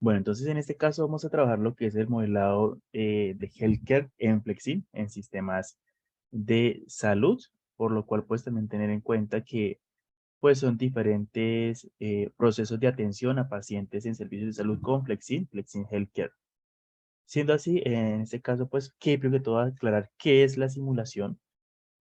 Bueno, entonces en este caso vamos a trabajar lo que es el modelado de healthcare en Flexi, en sistemas de salud, por lo cual pues también tener en cuenta que pues son diferentes procesos de atención a pacientes en servicios de salud con Flexi, Flexi Healthcare. Siendo así, en este caso, pues, que primero que todo aclarar qué es la simulación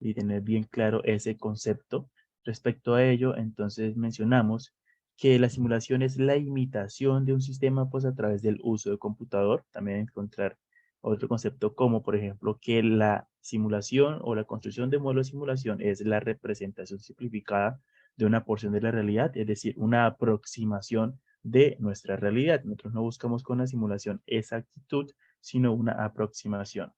y tener bien claro ese concepto. Respecto a ello, entonces mencionamos que la simulación es la imitación de un sistema, pues, a través del uso de computador. También encontrar otro concepto como, por ejemplo, que la simulación o la construcción de modelos de simulación es la representación simplificada de una porción de la realidad, es decir, una aproximación de nuestra realidad. Nosotros no buscamos con la simulación exactitud, sino una aproximación.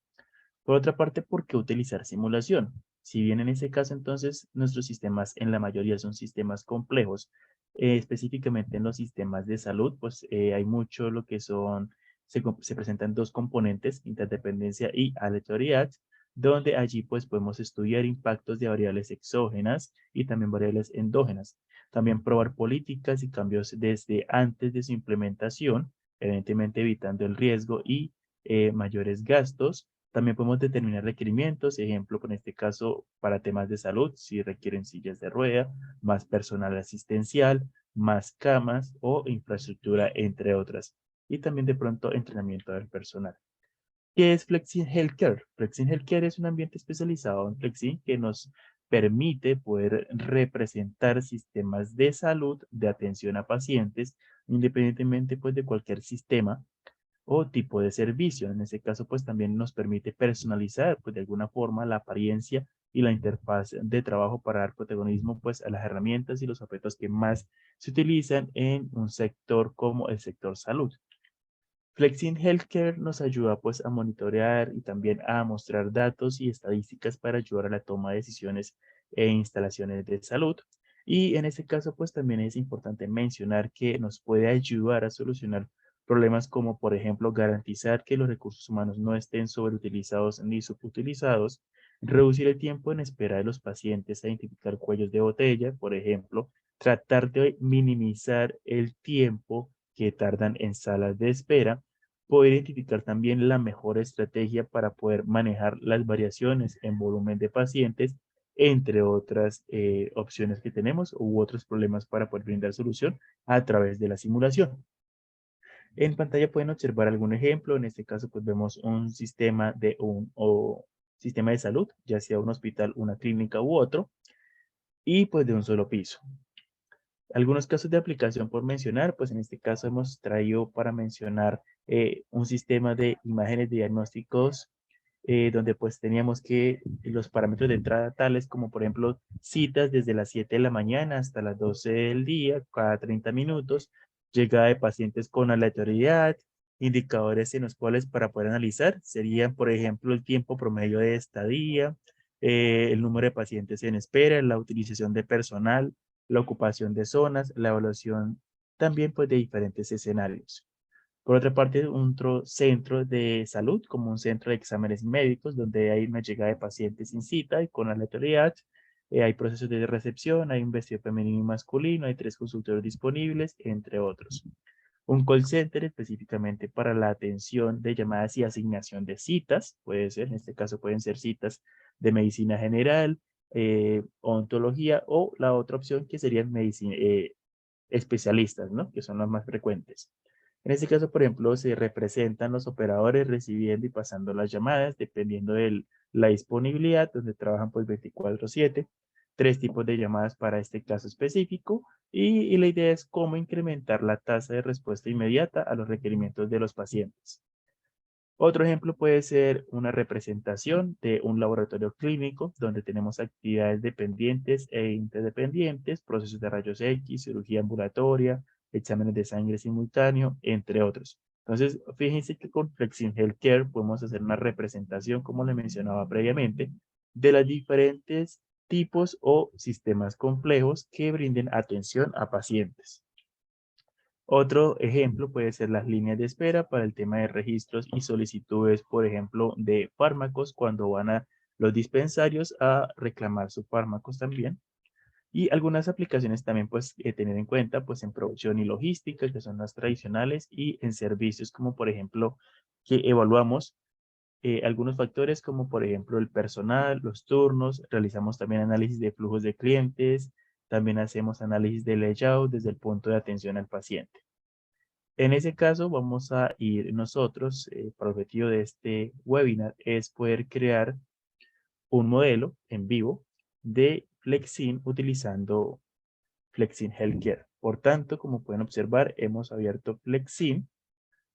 Por otra parte, ¿por qué utilizar simulación? Si bien en ese caso entonces nuestros sistemas en la mayoría son sistemas complejos, específicamente en los sistemas de salud, pues hay mucho lo que son, se presentan dos componentes, interdependencia y aleatoriedad, donde allí pues podemos estudiar impactos de variables exógenas y también variables endógenas. También probar políticas y cambios desde antes de su implementación, evidentemente evitando el riesgo y mayores gastos. También podemos determinar requerimientos, ejemplo, con este caso para temas de salud, si requieren sillas de rueda, más personal asistencial, más camas o infraestructura, entre otras. Y también de pronto entrenamiento del personal. ¿Qué es Flexi Healthcare? Flexi Healthcare es un ambiente especializado en Flexi que nos permite poder representar sistemas de salud, de atención a pacientes, independientemente pues de cualquier sistema o tipo de servicio. En ese caso, pues también nos permite personalizar, pues de alguna forma, la apariencia y la interfaz de trabajo para dar protagonismo, pues a las herramientas y los objetos que más se utilizan en un sector como el sector salud. Flexin Healthcare nos ayuda pues a monitorear y también a mostrar datos y estadísticas para ayudar a la toma de decisiones e instalaciones de salud. Y en este caso pues también es importante mencionar que nos puede ayudar a solucionar problemas como por ejemplo garantizar que los recursos humanos no estén sobreutilizados ni subutilizados, reducir el tiempo en espera de los pacientes a identificar cuellos de botella, por ejemplo, tratar de minimizar el tiempo que tardan en salas de espera, poder identificar también la mejor estrategia para poder manejar las variaciones en volumen de pacientes, entre otras opciones que tenemos u otros problemas para poder brindar solución a través de la simulación. En pantalla pueden observar algún ejemplo. En este caso, pues vemos un sistema de sistema de salud, ya sea un hospital, una clínica u otro, y pues de un solo piso. Algunos casos de aplicación por mencionar, pues en este caso hemos traído para mencionar un sistema de imágenes de diagnósticos donde pues teníamos que los parámetros de entrada tales como por ejemplo citas desde las 7 de la mañana hasta las 12 del día, cada 30 minutos, llegada de pacientes con aleatoriedad, indicadores en los cuales para poder analizar serían por ejemplo el tiempo promedio de estadía, el número de pacientes en espera, la utilización de personal, la ocupación de zonas, la evaluación también pues de diferentes escenarios. Por otra parte, centro de salud, como un centro de exámenes médicos, donde hay una llegada de pacientes sin cita y con aleatoriedad. Hay procesos de recepción, hay un vestido femenino y masculino, hay 3 consultorios disponibles, entre otros. Un call center específicamente para la atención de llamadas y asignación de citas, puede ser, en este caso pueden ser citas de medicina general, odontología o la otra opción que serían medicina, especialistas, ¿no? Que son las más frecuentes. En este caso, por ejemplo, se representan los operadores recibiendo y pasando las llamadas, dependiendo de la disponibilidad, donde trabajan pues 24/7, 3 tipos de llamadas para este caso específico, y la idea es cómo incrementar la tasa de respuesta inmediata a los requerimientos de los pacientes. Otro ejemplo puede ser una representación de un laboratorio clínico donde tenemos actividades dependientes e interdependientes, procesos de rayos X, cirugía ambulatoria, exámenes de sangre simultáneo, entre otros. Entonces, fíjense que con Flexin Healthcare podemos hacer una representación, como le mencionaba previamente, de los diferentes tipos o sistemas complejos que brinden atención a pacientes. Otro ejemplo puede ser las líneas de espera para el tema de registros y solicitudes, por ejemplo, de fármacos cuando van a los dispensarios a reclamar sus fármacos también. Y algunas aplicaciones también, pues, tener en cuenta, pues, en producción y logística, que son las tradicionales, y en servicios, como por ejemplo, que evaluamos algunos factores, como por ejemplo el personal, los turnos, realizamos también análisis de flujos de clientes, también hacemos análisis de layout desde el punto de atención al paciente. En ese caso, vamos a ir nosotros, para el objetivo de este webinar, es poder crear un modelo en vivo de Flexin utilizando Flexin Healthcare. Por tanto, como pueden observar, hemos abierto Flexin,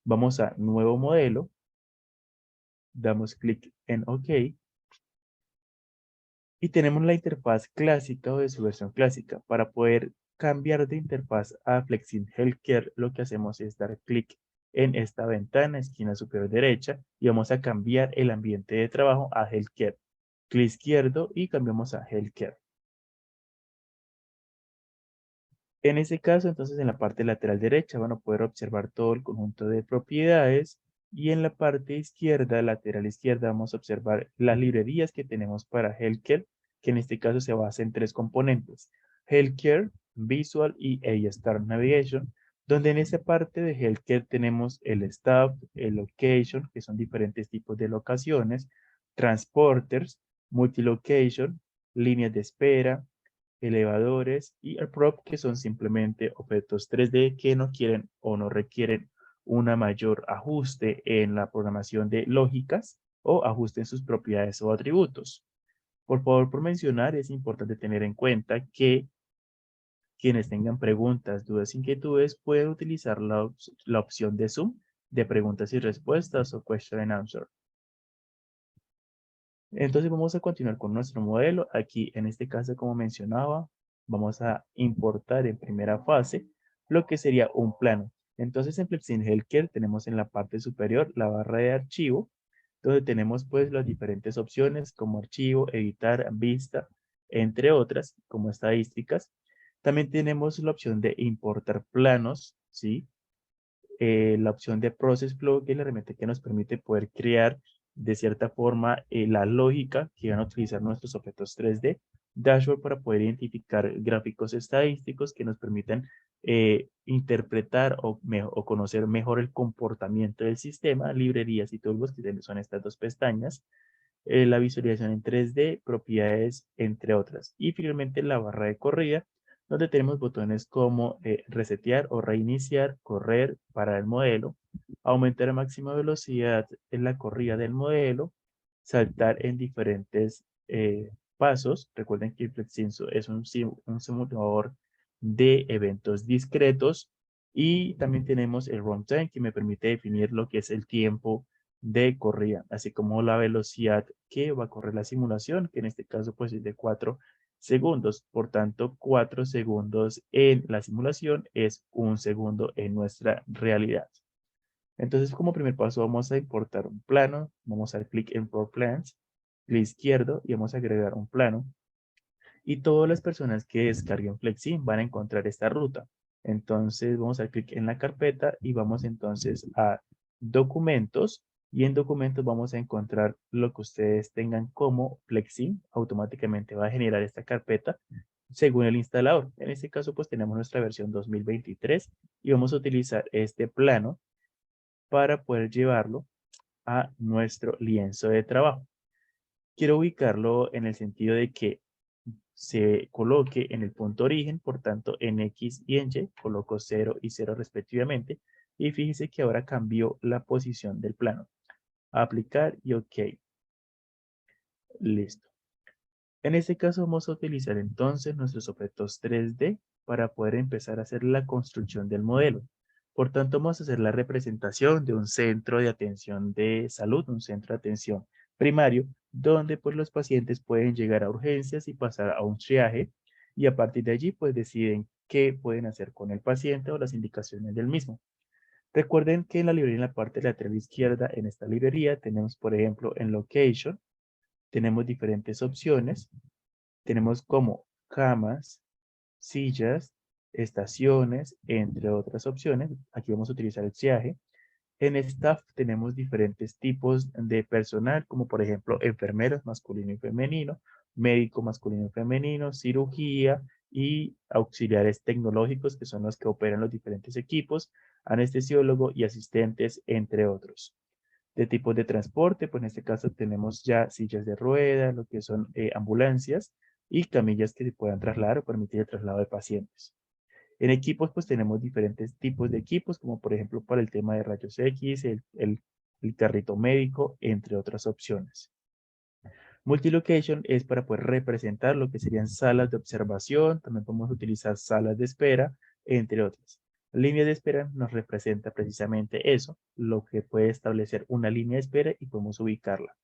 vamos a Nuevo Modelo, damos clic en OK y tenemos la interfaz clásica o de su versión clásica. Para poder cambiar de interfaz a Flexin Healthcare, lo que hacemos es dar clic en esta ventana, esquina superior derecha, y vamos a cambiar el ambiente de trabajo a Healthcare. Clic izquierdo y cambiamos a Healthcare. En ese caso, entonces, en la parte lateral derecha van a poder observar todo el conjunto de propiedades y en la parte izquierda, lateral izquierda, vamos a observar las librerías que tenemos para Healthcare, que en este caso se basa en tres componentes: Healthcare, Visual y A-Star Navigation, donde en esa parte de Healthcare tenemos el Staff, el Location, que son diferentes tipos de locaciones, Transporters, Multilocation, líneas de espera, elevadores y el prop, que son simplemente objetos 3D que no quieren o no requieren una mayor ajuste en la programación de lógicas o ajuste en sus propiedades o atributos. Por favor, por mencionar, es importante tener en cuenta que quienes tengan preguntas, dudas, inquietudes, pueden utilizar la opción de Zoom de preguntas y respuestas o question and answer. Entonces vamos a continuar con nuestro modelo. Aquí, en este caso, como mencionaba, vamos a importar en primera fase lo que sería un plano. Entonces en Flexin Healthcare tenemos en la parte superior la barra de archivo, donde tenemos pues las diferentes opciones como archivo, editar, vista, entre otras, como estadísticas. También tenemos la opción de importar planos, ¿sí? La opción de Process Flow, que es la herramienta que nos permite poder crear de cierta forma la lógica que van a utilizar nuestros objetos 3D, Dashboard para poder identificar gráficos estadísticos que nos permitan interpretar o conocer mejor el comportamiento del sistema, librerías y toolbox, que son estas dos pestañas, la visualización en 3D, propiedades, entre otras. Y finalmente la barra de corrida, donde tenemos botones como resetear o reiniciar, correr para el modelo, aumentar a máxima velocidad en la corrida del modelo, saltar en diferentes pasos. Recuerden que Flexinso es un simulador de eventos discretos, y también tenemos el runtime, que me permite definir lo que es el tiempo de corrida, así como la velocidad que va a correr la simulación, que en este caso pues es de 4 segundos. Por tanto, 4 segundos en la simulación es 1 segundo en nuestra realidad. Entonces, como primer paso vamos a importar un plano, vamos a dar clic en Pro Plans, clic izquierdo y vamos a agregar un plano. Y todas las personas que descarguen Flexin van a encontrar esta ruta. Entonces vamos a dar clic en la carpeta y vamos entonces a documentos, y en documentos vamos a encontrar lo que ustedes tengan como Flexin. Automáticamente va a generar esta carpeta según el instalador. En este caso pues tenemos nuestra versión 2023 y vamos a utilizar este plano para poder llevarlo a nuestro lienzo de trabajo. Quiero ubicarlo en el sentido de que se coloque en el punto origen, por tanto en X y en Y coloco 0 y 0 respectivamente, y fíjese que ahora cambió la posición del plano. Aplicar y OK. Listo. En este caso vamos a utilizar entonces nuestros objetos 3D para poder empezar a hacer la construcción del modelo. Por tanto, vamos a hacer la representación de un centro de atención de salud, un centro de atención primario, donde pues los pacientes pueden llegar a urgencias y pasar a un triaje, y a partir de allí pues deciden qué pueden hacer con el paciente o las indicaciones del mismo. Recuerden que en la librería, en la parte lateral izquierda, en esta librería tenemos, por ejemplo, en Location, tenemos diferentes opciones. Tenemos como camas, sillas, estaciones, entre otras opciones. Aquí vamos a utilizar el triaje. En staff tenemos diferentes tipos de personal, como por ejemplo enfermeros masculino y femenino, médico masculino y femenino, cirugía, y auxiliares tecnológicos, que son los que operan los diferentes equipos, anestesiólogo y asistentes, entre otros. De tipos de transporte, pues en este caso tenemos ya sillas de ruedas, lo que son ambulancias y camillas que se puedan trasladar o permitir el traslado de pacientes. En equipos, pues tenemos diferentes tipos de equipos, como por ejemplo para el tema de rayos X, el carrito médico, entre otras opciones. Multilocation es para poder representar lo que serían salas de observación, también podemos utilizar salas de espera, entre otras. La línea de espera nos representa precisamente eso, lo que puede establecer una línea de espera y podemos ubicarla.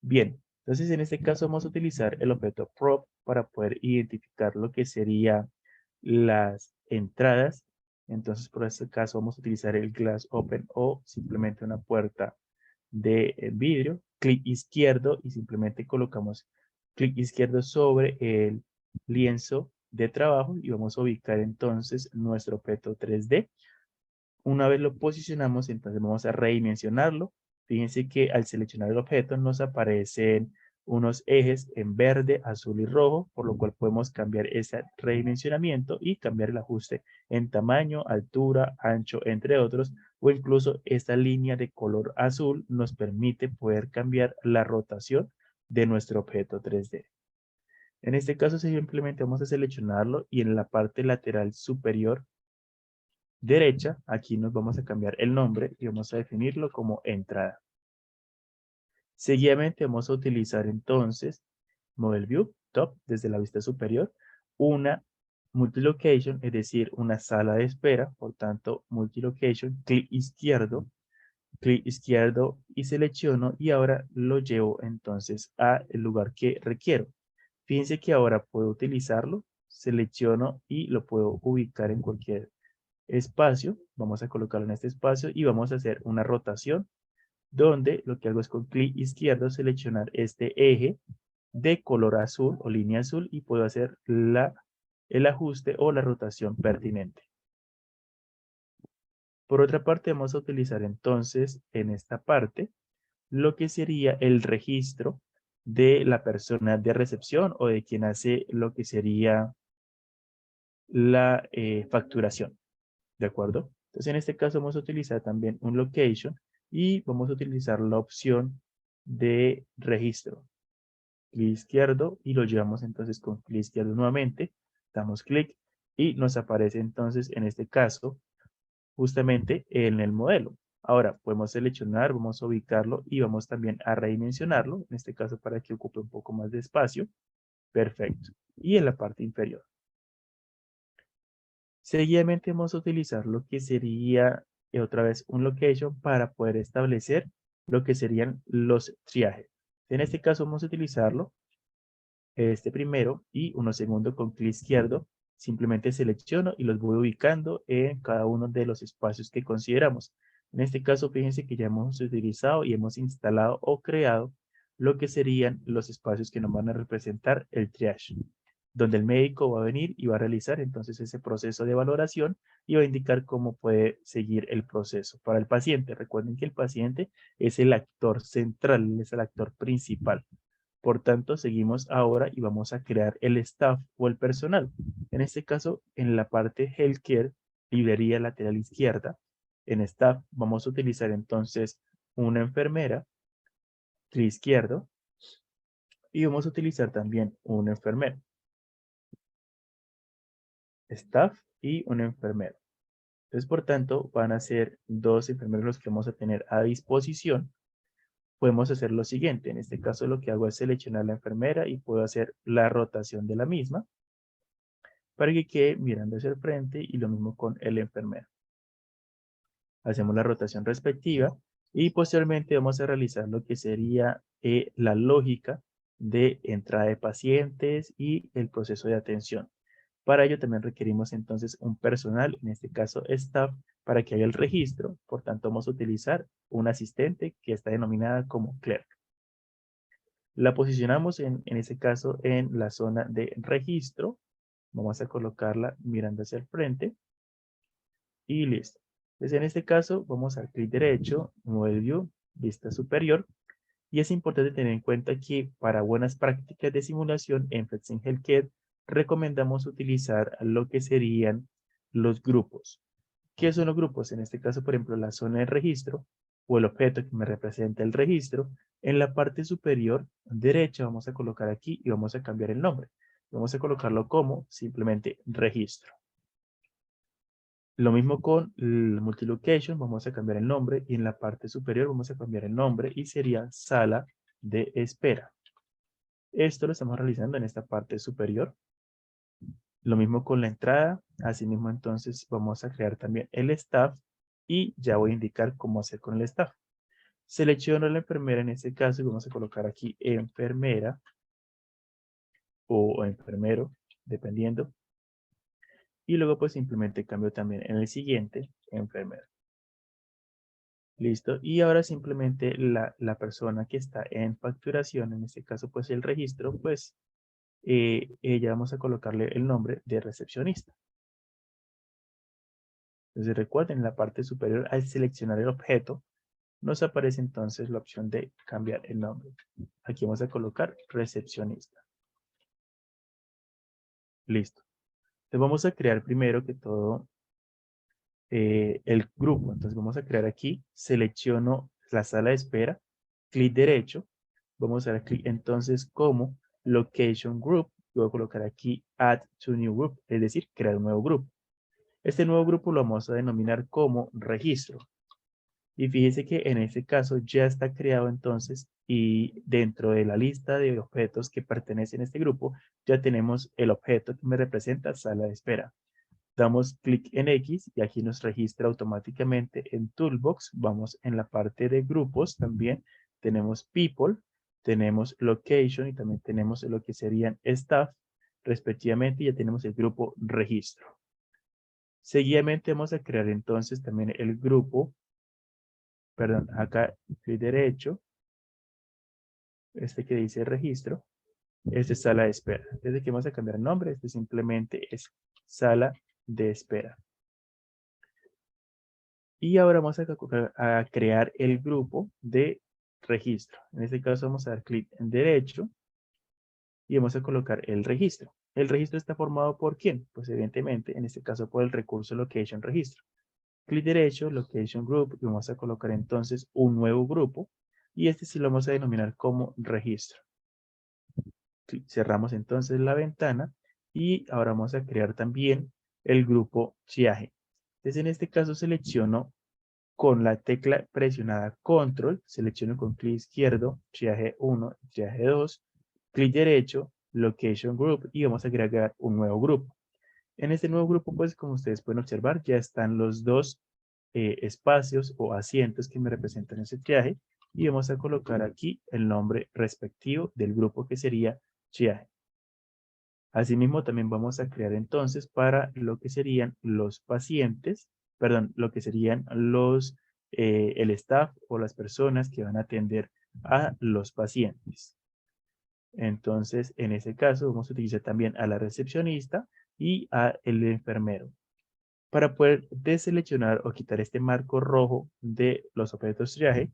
Bien, entonces en este caso vamos a utilizar el objeto prop para poder identificar lo que serían las entradas. Entonces por este caso vamos a utilizar el glass open o simplemente una puerta de vidrio, clic izquierdo y simplemente colocamos clic izquierdo sobre el lienzo de trabajo y vamos a ubicar entonces nuestro objeto 3D. Una vez lo posicionamos, entonces vamos a redimensionarlo. Fíjense que al seleccionar el objeto nos aparecen unos ejes en verde, azul y rojo, por lo cual podemos cambiar ese redimensionamiento y cambiar el ajuste en tamaño, altura, ancho, entre otros, o incluso esta línea de color azul nos permite poder cambiar la rotación de nuestro objeto 3D. En este caso simplemente vamos a seleccionarlo y en la parte lateral superior derecha, aquí nos vamos a cambiar el nombre y vamos a definirlo como entrada. Seguidamente vamos a utilizar entonces Model View, Top, desde la vista superior, una Multilocation, es decir, una sala de espera, por tanto, Multilocation, clic izquierdo y selecciono y ahora lo llevo entonces al lugar que requiero. Fíjense que ahora puedo utilizarlo, selecciono y lo puedo ubicar en cualquier espacio, vamos a colocarlo en este espacio y vamos a hacer una rotación donde lo que hago es con clic izquierdo seleccionar este eje de color azul o línea azul y puedo hacer el ajuste o la rotación pertinente. Por otra parte vamos a utilizar entonces en esta parte lo que sería el registro de la persona de recepción o de quien hace lo que sería la facturación. ¿De acuerdo? Entonces, en este caso vamos a utilizar también un location y vamos a utilizar la opción de registro. Clic izquierdo y lo llevamos entonces con clic izquierdo nuevamente. Damos clic y nos aparece entonces en este caso justamente en el modelo. Ahora podemos seleccionar, vamos a ubicarlo y vamos también a redimensionarlo, en este caso para que ocupe un poco más de espacio. Perfecto. Y en la parte inferior. Seguidamente vamos a utilizar lo que sería otra vez un location para poder establecer lo que serían los triajes. En este caso vamos a utilizarlo, este primero y uno segundo con clic izquierdo. Simplemente selecciono y los voy ubicando en cada uno de los espacios que consideramos. En este caso, fíjense que ya hemos utilizado y hemos instalado o creado lo que serían los espacios que nos van a representar el triage, donde el médico va a venir y va a realizar entonces ese proceso de valoración y va a indicar cómo puede seguir el proceso. Para el paciente, recuerden que el paciente es el actor central, es el actor principal. Por tanto, seguimos ahora y vamos a crear el staff o el personal. En este caso, en la parte Healthcare, librería lateral izquierda, en staff vamos a utilizar entonces una enfermera, clic izquierdo, y vamos a utilizar también un enfermero, staff y un enfermero. Entonces, por tanto, van a ser dos enfermeros los que vamos a tener a disposición. Podemos hacer lo siguiente. En este caso, lo que hago es seleccionar la enfermera y puedo hacer la rotación de la misma para que quede mirando hacia el frente y lo mismo con el enfermero. Hacemos la rotación respectiva y posteriormente vamos a realizar lo que sería la lógica de entrada de pacientes y el proceso de atención. Para ello también requerimos entonces un personal, en este caso staff, para que haga el registro. Por tanto, vamos a utilizar un asistente que está denominada como clerk. La posicionamos en este caso en la zona de registro. Vamos a colocarla mirando hacia el frente y listo. Entonces en este caso vamos al clic derecho, Model View, vista superior. Y es importante tener en cuenta que para buenas prácticas de simulación en Flexing Healthcare recomendamos utilizar lo que serían los grupos. ¿Qué son los grupos? En este caso, por ejemplo, la zona de registro o el objeto que me representa el registro. En la parte superior derecha vamos a colocar aquí y vamos a cambiar el nombre. Vamos a colocarlo como simplemente registro. Lo mismo con el multilocation, vamos a cambiar el nombre y en la parte superior vamos a cambiar el nombre y sería sala de espera. Esto lo estamos realizando en esta parte superior. Lo mismo con la entrada, asimismo entonces vamos a crear también el staff y ya voy a indicar cómo hacer con el staff. Selecciono la enfermera en este caso y vamos a colocar aquí enfermera o enfermero, dependiendo. Y luego pues simplemente cambio también en el siguiente, enfermero. Listo. Y ahora simplemente la persona que está en facturación, en este caso pues el registro, pues ella vamos a colocarle el nombre de recepcionista. Entonces recuerden, en la parte superior al seleccionar el objeto, nos aparece entonces la opción de cambiar el nombre. Aquí vamos a colocar recepcionista. Listo. Entonces vamos a crear primero que todo el grupo. Entonces vamos a crear aquí, selecciono la sala de espera, clic derecho, vamos a dar clic entonces como Location Group, voy a colocar aquí Add to New Group, es decir, crear un nuevo grupo. Este nuevo grupo lo vamos a denominar como registro. Y fíjese que en este caso ya está creado entonces y dentro de la lista de objetos que pertenecen a este grupo ya tenemos el objeto que me representa sala de espera. Damos clic en X y aquí nos registra automáticamente en Toolbox. Vamos en la parte de grupos también. Tenemos People, tenemos Location y también tenemos lo que serían Staff, respectivamente. Y ya tenemos el grupo Registro. Seguidamente vamos a crear entonces también el grupo, perdón, acá clic derecho, este que dice Registro. Este es Sala de Espera. Desde que vamos a cambiar el nombre, este simplemente es Sala de Espera. Y ahora vamos a crear el grupo de registro. En este caso vamos a dar clic en derecho y vamos a colocar el registro. ¿El registro está formado por quién? Pues evidentemente, en este caso por el recurso Location Registro. Clic derecho, Location Group, y vamos a colocar entonces un nuevo grupo. Y este sí lo vamos a denominar como registro. Cerramos entonces la ventana y ahora vamos a crear también el grupo triaje. Entonces en este caso selecciono con la tecla presionada Control, selecciono con clic izquierdo, triaje 1, triaje 2, clic derecho, Location Group y vamos a agregar un nuevo grupo. En este nuevo grupo, pues como ustedes pueden observar, ya están los dos espacios o asientos que me representan ese triaje y vamos a colocar aquí el nombre respectivo del grupo que sería triaje. Asimismo, también vamos a crear entonces para lo que serían los pacientes, perdón, lo que serían el staff o las personas que van a atender a los pacientes. Entonces, en ese caso, vamos a utilizar también a la recepcionista y a el enfermero. Para poder deseleccionar o quitar este marco rojo de los objetos triaje,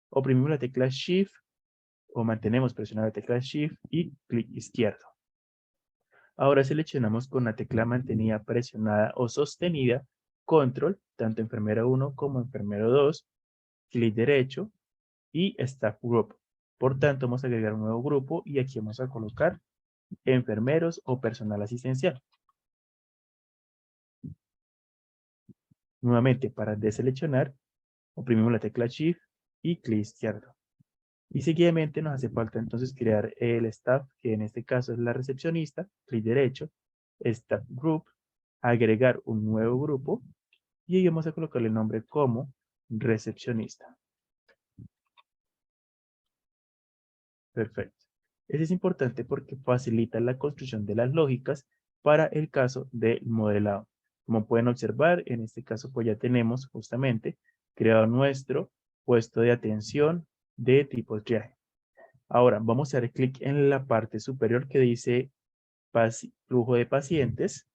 oprimimos la tecla Shift o mantenemos presionada la tecla Shift y clic izquierdo. Ahora seleccionamos con la tecla mantenida presionada o sostenida, Control, tanto enfermero 1 como enfermero 2, clic derecho y Staff Group. Por tanto, vamos a agregar un nuevo grupo y aquí vamos a colocar enfermeros o personal asistencial. Nuevamente, para deseleccionar, oprimimos la tecla Shift y clic izquierdo. Y seguidamente nos hace falta entonces crear el staff, que en este caso es la recepcionista, clic derecho, Staff Group, agregar un nuevo grupo y ahí vamos a colocarle el nombre como recepcionista. Perfecto. Eso es importante porque facilita la construcción de las lógicas para el caso del modelado. Como pueden observar, en este caso pues ya tenemos justamente creado nuestro puesto de atención de tipo triaje. Ahora vamos a dar clic en la parte superior que dice flujo de pacientes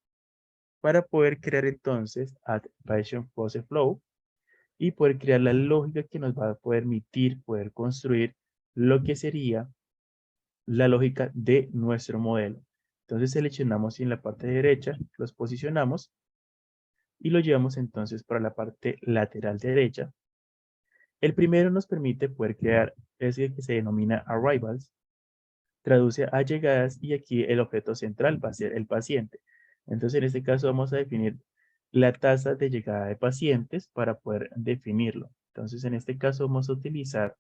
para poder crear entonces Add Patient Process Flow y poder crear la lógica que nos va a permitir poder construir lo que sería la lógica de nuestro modelo. Entonces seleccionamos en la parte derecha, los posicionamos y lo llevamos entonces para la parte lateral derecha. El primero nos permite poder crear ese que se denomina arrivals, traduce a llegadas y aquí el objeto central va a ser el paciente. Entonces en este caso vamos a definir la tasa de llegada de pacientes para poder definirlo. Entonces en este caso vamos a utilizar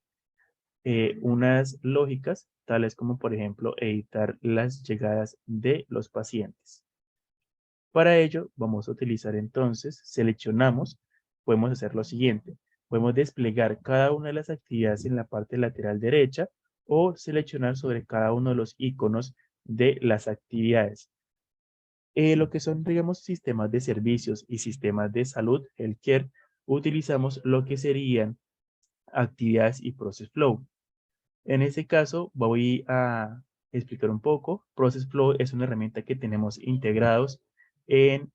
unas lógicas tales como por ejemplo editar las llegadas de los pacientes. Para ello vamos a utilizar entonces, seleccionamos, podemos hacer lo siguiente. Podemos desplegar cada una de las actividades en la parte lateral derecha o seleccionar sobre cada uno de los iconos de las actividades. Lo que son, digamos, sistemas de servicios y sistemas de salud, healthcare, utilizamos lo que serían actividades y process flow. En este caso voy a explicar un poco. Process flow es una herramienta que tenemos integrados en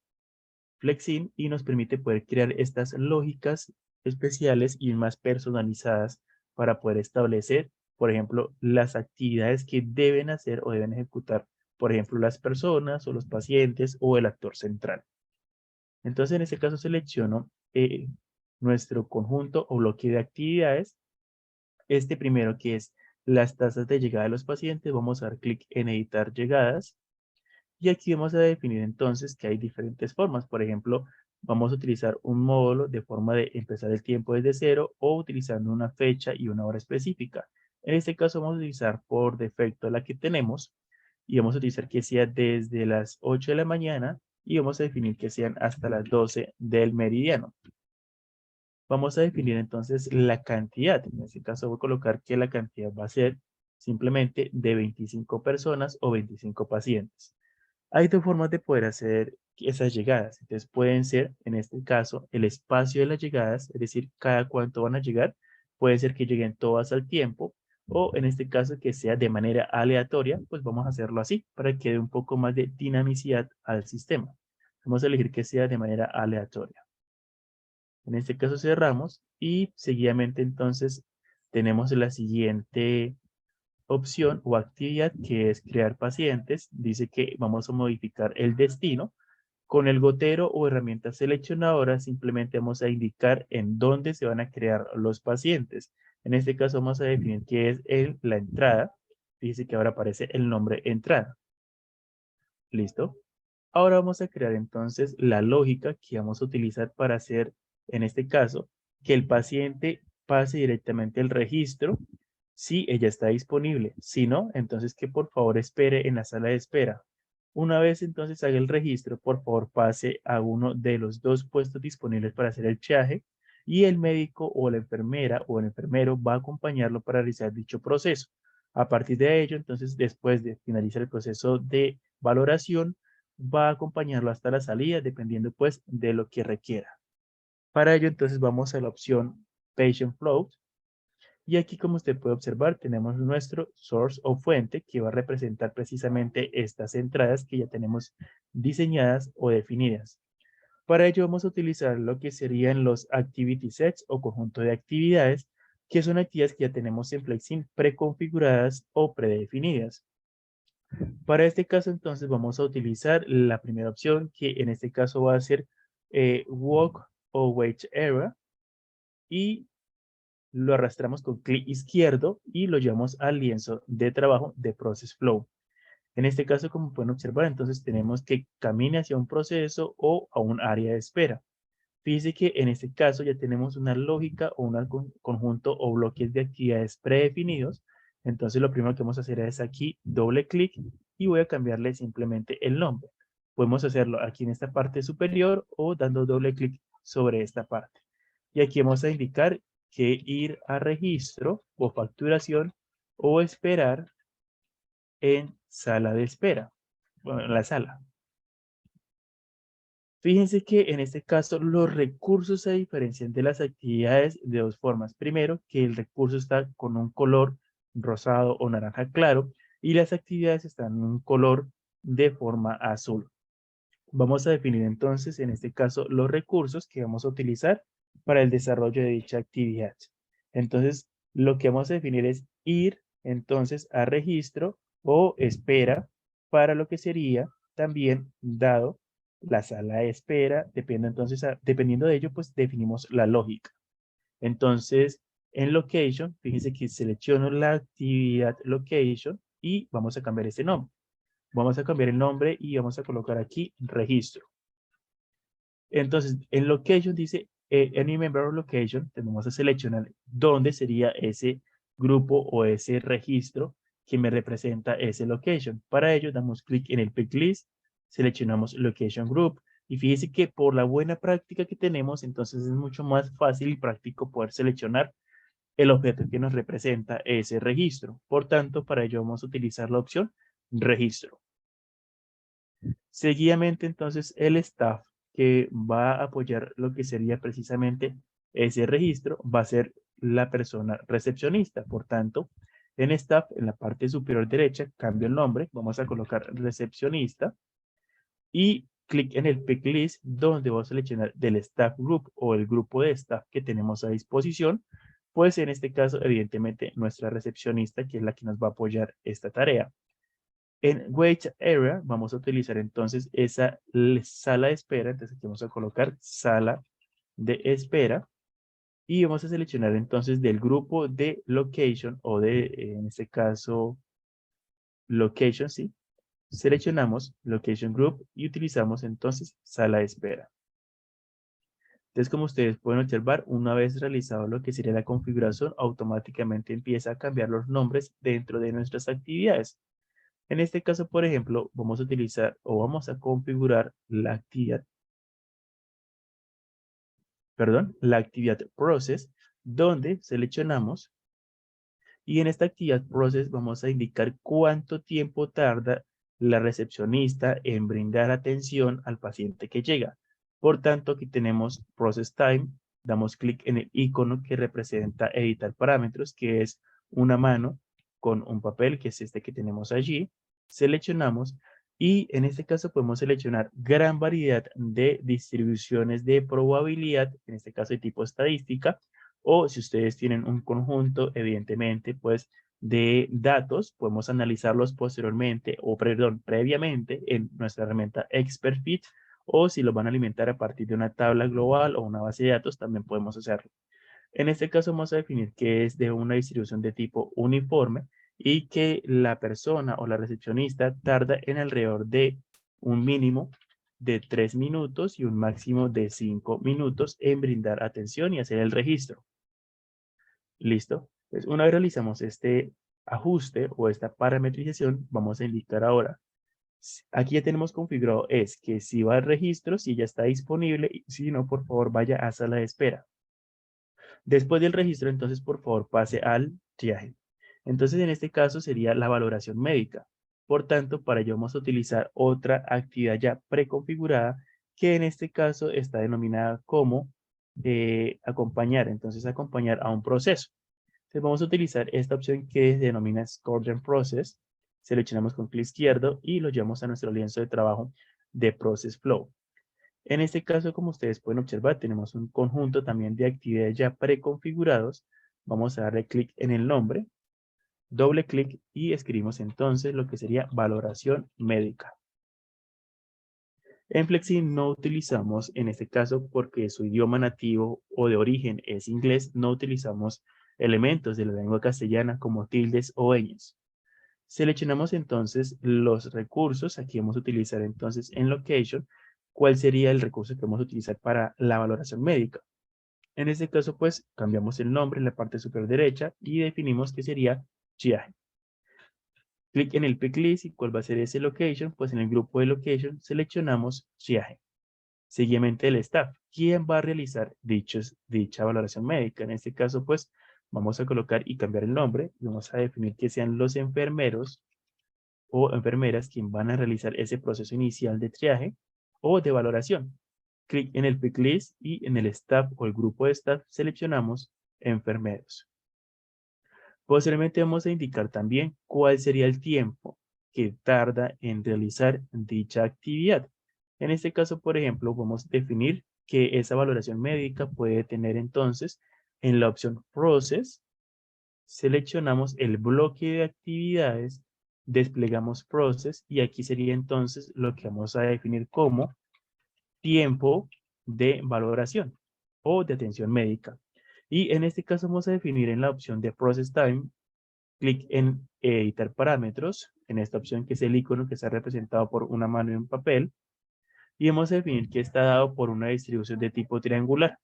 Flexin y nos permite poder crear estas lógicas especiales y más personalizadas para poder establecer, por ejemplo, las actividades que deben hacer o deben ejecutar, por ejemplo, las personas o los pacientes o el actor central. Entonces, en este caso selecciono nuestro conjunto o bloque de actividades. Este primero que es las tasas de llegada de los pacientes, vamos a dar clic en editar llegadas. Y aquí vamos a definir entonces que hay diferentes formas. Por ejemplo, vamos a utilizar un módulo de forma de empezar el tiempo desde cero o utilizando una fecha y una hora específica. En este caso vamos a utilizar por defecto la que tenemos y vamos a utilizar que sea desde las 8 de la mañana y vamos a definir que sean hasta las 12 del meridiano. Vamos a definir entonces la cantidad. En este caso voy a colocar que la cantidad va a ser simplemente de 25 personas o 25 pacientes. Hay dos formas de poder hacer esas llegadas. Entonces pueden ser, en este caso, el espacio de las llegadas, es decir, cada cuánto van a llegar. Puede ser que lleguen todas al tiempo o en este caso que sea de manera aleatoria, pues vamos a hacerlo así para que dé un poco más de dinamicidad al sistema. Vamos a elegir que sea de manera aleatoria. En este caso cerramos y seguidamente entonces tenemos la siguiente opción o actividad que es crear pacientes. Dice que vamos a modificar el destino. Con el gotero o herramienta seleccionadora simplemente vamos a indicar en dónde se van a crear los pacientes. En este caso vamos a definir qué es la entrada. Dice que ahora aparece el nombre entrada. ¿Listo? Ahora vamos a crear entonces la lógica que vamos a utilizar para hacer, en este caso, que el paciente pase directamente el registro si ella está disponible. Si no, entonces que por favor espere en la sala de espera. Una vez entonces haga el registro, por favor pase a uno de los dos puestos disponibles para hacer el triaje y el médico o la enfermera o el enfermero va a acompañarlo para realizar dicho proceso. A partir de ello, entonces, después de finalizar el proceso de valoración, va a acompañarlo hasta la salida, dependiendo pues de lo que requiera. Para ello, entonces, vamos a la opción Patient Flow. Y aquí, como usted puede observar, tenemos nuestro source o fuente que va a representar precisamente estas entradas que ya tenemos diseñadas o definidas. Para ello vamos a utilizar lo que serían los activity sets o conjunto de actividades, que son actividades que ya tenemos en Flexin preconfiguradas o predefinidas. Para este caso, entonces, vamos a utilizar la primera opción, que en este caso va a ser Walk o Wage Area, y lo arrastramos con clic izquierdo y lo llevamos al lienzo de trabajo de Process Flow. En este caso, como pueden observar, entonces tenemos que camine hacia un proceso o a un área de espera. Fíjense que en este caso ya tenemos una lógica o un conjunto o bloques de actividades predefinidos. Entonces lo primero que vamos a hacer es aquí doble clic y voy a cambiarle simplemente el nombre. Podemos hacerlo aquí en esta parte superior o dando doble clic sobre esta parte. Y aquí vamos a indicar que ir a registro o facturación o esperar en sala de espera, bueno, en la sala. Fíjense que en este caso los recursos se diferencian de las actividades de dos formas. Primero, que el recurso está con un color rosado o naranja claro y las actividades están en un color de forma azul. Vamos a definir entonces en este caso los recursos que vamos a utilizar para el desarrollo de dicha actividad. Entonces, lo que vamos a definir es ir entonces a registro o espera para lo que sería también dado la sala de espera, dependiendo de ello, pues definimos la lógica. Entonces, en location, fíjense que selecciono la actividad location y vamos a cambiar este nombre. Vamos a cambiar el nombre y vamos a colocar aquí registro. Entonces, en location dice any member of location, tenemos a seleccionar dónde sería ese grupo o ese registro que me representa ese location. Para ello, damos clic en el pick list, seleccionamos location group y fíjese que por la buena práctica que tenemos, entonces es mucho más fácil y práctico poder seleccionar el objeto que nos representa ese registro. Por tanto, para ello vamos a utilizar la opción registro. Seguidamente, entonces, el staff que va a apoyar lo que sería precisamente ese registro va a ser la persona recepcionista. Por tanto, en staff, en la parte superior derecha, cambio el nombre, vamos a colocar recepcionista y clic en el pick list donde voy a seleccionar del staff group o el grupo de staff que tenemos a disposición, pues en este caso, evidentemente, nuestra recepcionista, que es la que nos va a apoyar esta tarea. En Wait Area vamos a utilizar entonces esa sala de espera. Entonces aquí vamos a colocar sala de espera y vamos a seleccionar entonces del grupo de location o de, en este caso, location, sí. Seleccionamos location group y utilizamos entonces sala de espera. Entonces, como ustedes pueden observar, una vez realizado lo que sería la configuración, automáticamente empieza a cambiar los nombres dentro de nuestras actividades. En este caso, por ejemplo, vamos a utilizar o vamos a configurar la actividad process, donde seleccionamos y en esta actividad process vamos a indicar cuánto tiempo tarda la recepcionista en brindar atención al paciente que llega. Por tanto, aquí tenemos process time, damos clic en el icono que representa editar parámetros, que es una mano con un papel, que es este que tenemos allí. Seleccionamos y en este caso podemos seleccionar gran variedad de distribuciones de probabilidad, en este caso de tipo estadística, o si ustedes tienen un conjunto, evidentemente, pues de datos, podemos analizarlos posteriormente o, perdón, previamente en nuestra herramienta ExpertFit, o si los van a alimentar a partir de una tabla global o una base de datos, también podemos hacerlo. En este caso vamos a definir que es de una distribución de tipo uniforme y que la persona o la recepcionista tarda en alrededor de un mínimo de 3 minutos y un máximo de 5 minutos en brindar atención y hacer el registro. ¿Listo? Entonces, una vez realizamos este ajuste o esta parametrización, vamos a indicar ahora. Aquí ya tenemos configurado es que si va al registro, si ya está disponible, y si no, por favor, vaya a sala de espera. Después del registro, entonces, por favor, pase al triaje. Entonces, en este caso sería la valoración médica. Por tanto, para ello vamos a utilizar otra actividad ya preconfigurada, que en este caso está denominada como acompañar. Entonces, acompañar a un proceso. Entonces vamos a utilizar esta opción que se denomina Scoring Process. Seleccionamos con clic izquierdo y lo llevamos a nuestro lienzo de trabajo de Process Flow. En este caso, como ustedes pueden observar, tenemos un conjunto también de actividades ya preconfigurados. Vamos a darle clic en el nombre, doble clic y escribimos entonces lo que sería valoración médica. En Flexi no utilizamos, en este caso, porque su idioma nativo o de origen es inglés, no utilizamos elementos de la lengua castellana como tildes o ñes. Seleccionamos entonces los recursos. Aquí vamos a utilizar entonces en Location, cuál sería el recurso que vamos a utilizar para la valoración médica. En este caso, pues, cambiamos el nombre en la parte superior derecha y definimos que sería triaje. Clic en el pick list y cuál va a ser ese location, pues en el grupo de location seleccionamos triaje. Seguidamente el staff, ¿quién va a realizar dicha valoración médica? En este caso, pues, vamos a colocar y cambiar el nombre y vamos a definir que sean los enfermeros o enfermeras quien van a realizar ese proceso inicial de triaje o de valoración. Clic en el pick list y en el staff o el grupo de staff seleccionamos enfermeros. Posteriormente vamos a indicar también cuál sería el tiempo que tarda en realizar dicha actividad. En este caso, por ejemplo, vamos a definir que esa valoración médica puede tener entonces en la opción Process, seleccionamos el bloque de actividades desplegamos process y aquí sería entonces lo que vamos a definir como tiempo de valoración o de atención médica. Y en este caso vamos a definir en la opción de process time, clic en editar parámetros, en esta opción que es el icono que está representado por una mano y un papel, y vamos a definir que está dado por una distribución de tipo triangular.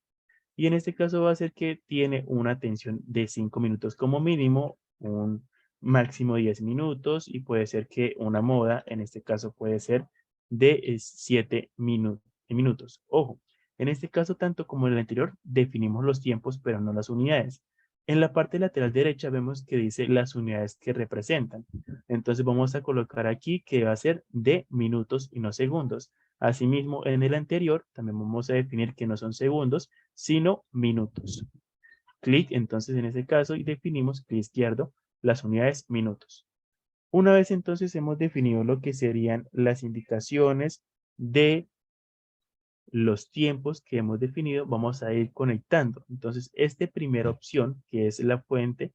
Y en este caso va a ser que tiene una atención de 5 minutos como mínimo, un máximo 10 minutos y puede ser que una moda, en este caso puede ser de 7 minutos. Ojo, en este caso tanto como en el anterior definimos los tiempos pero no las unidades. En la parte lateral derecha vemos que dice las unidades que representan. Entonces vamos a colocar aquí que va a ser de minutos y no segundos. Asimismo, en el anterior también vamos a definir que no son segundos, sino minutos. Clic entonces en este caso y definimos clic izquierdo las unidades minutos. Una vez entonces hemos definido lo que serían las indicaciones de los tiempos que hemos definido, vamos a ir conectando. Entonces, esta primera opción, que es la fuente,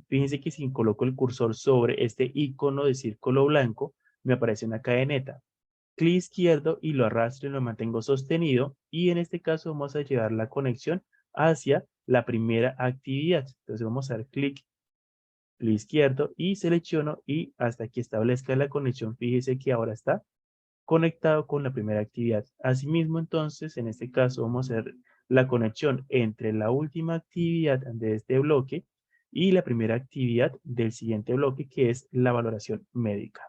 fíjense que si coloco el cursor sobre este icono de círculo blanco, me aparece una cadeneta. Clic izquierdo y lo arrastro y lo mantengo sostenido y en este caso vamos a llevar la conexión hacia la primera actividad. Entonces vamos a dar clic izquierdo y selecciono y hasta que establezca la conexión, fíjese que ahora está conectado con la primera actividad. Asimismo, entonces, en este caso vamos a hacer la conexión entre la última actividad de este bloque y la primera actividad del siguiente bloque, que es la valoración médica.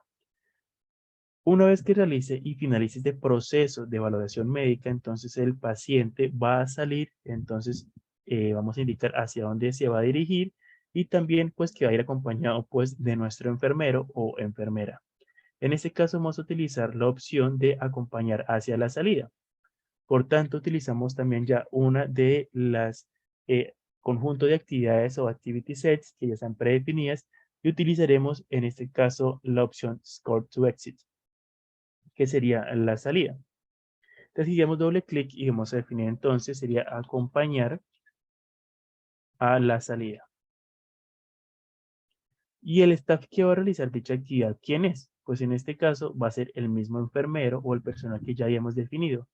Una vez que realice y finalice este proceso de valoración médica, entonces el paciente va a salir, entonces vamos a indicar hacia dónde se va a dirigir y también pues que va a ir acompañado pues de nuestro enfermero o enfermera. En este caso vamos a utilizar la opción de acompañar hacia la salida. Por tanto, utilizamos también ya una de las conjunto de actividades o activity sets que ya están predefinidas y utilizaremos en este caso la opción Score to Exit, que sería la salida. Entonces, si damos doble clic y vamos a definir entonces, sería acompañar a la salida. Y el staff que va a realizar dicha actividad, ¿quién es? Pues en este caso va a ser el mismo enfermero o el personal que ya habíamos definido.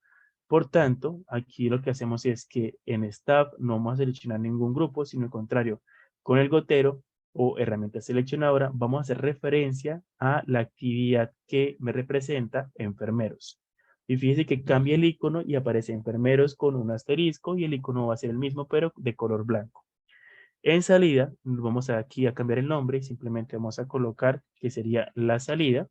Por tanto, aquí lo que hacemos es que en staff no vamos a seleccionar ningún grupo, sino al contrario, con el gotero o herramienta seleccionadora vamos a hacer referencia a la actividad que me representa enfermeros. Y fíjense que cambia el icono y aparece enfermeros con un asterisco y el icono va a ser el mismo pero de color blanco. En salida, vamos aquí a cambiar el nombre y simplemente vamos a colocar que sería la salida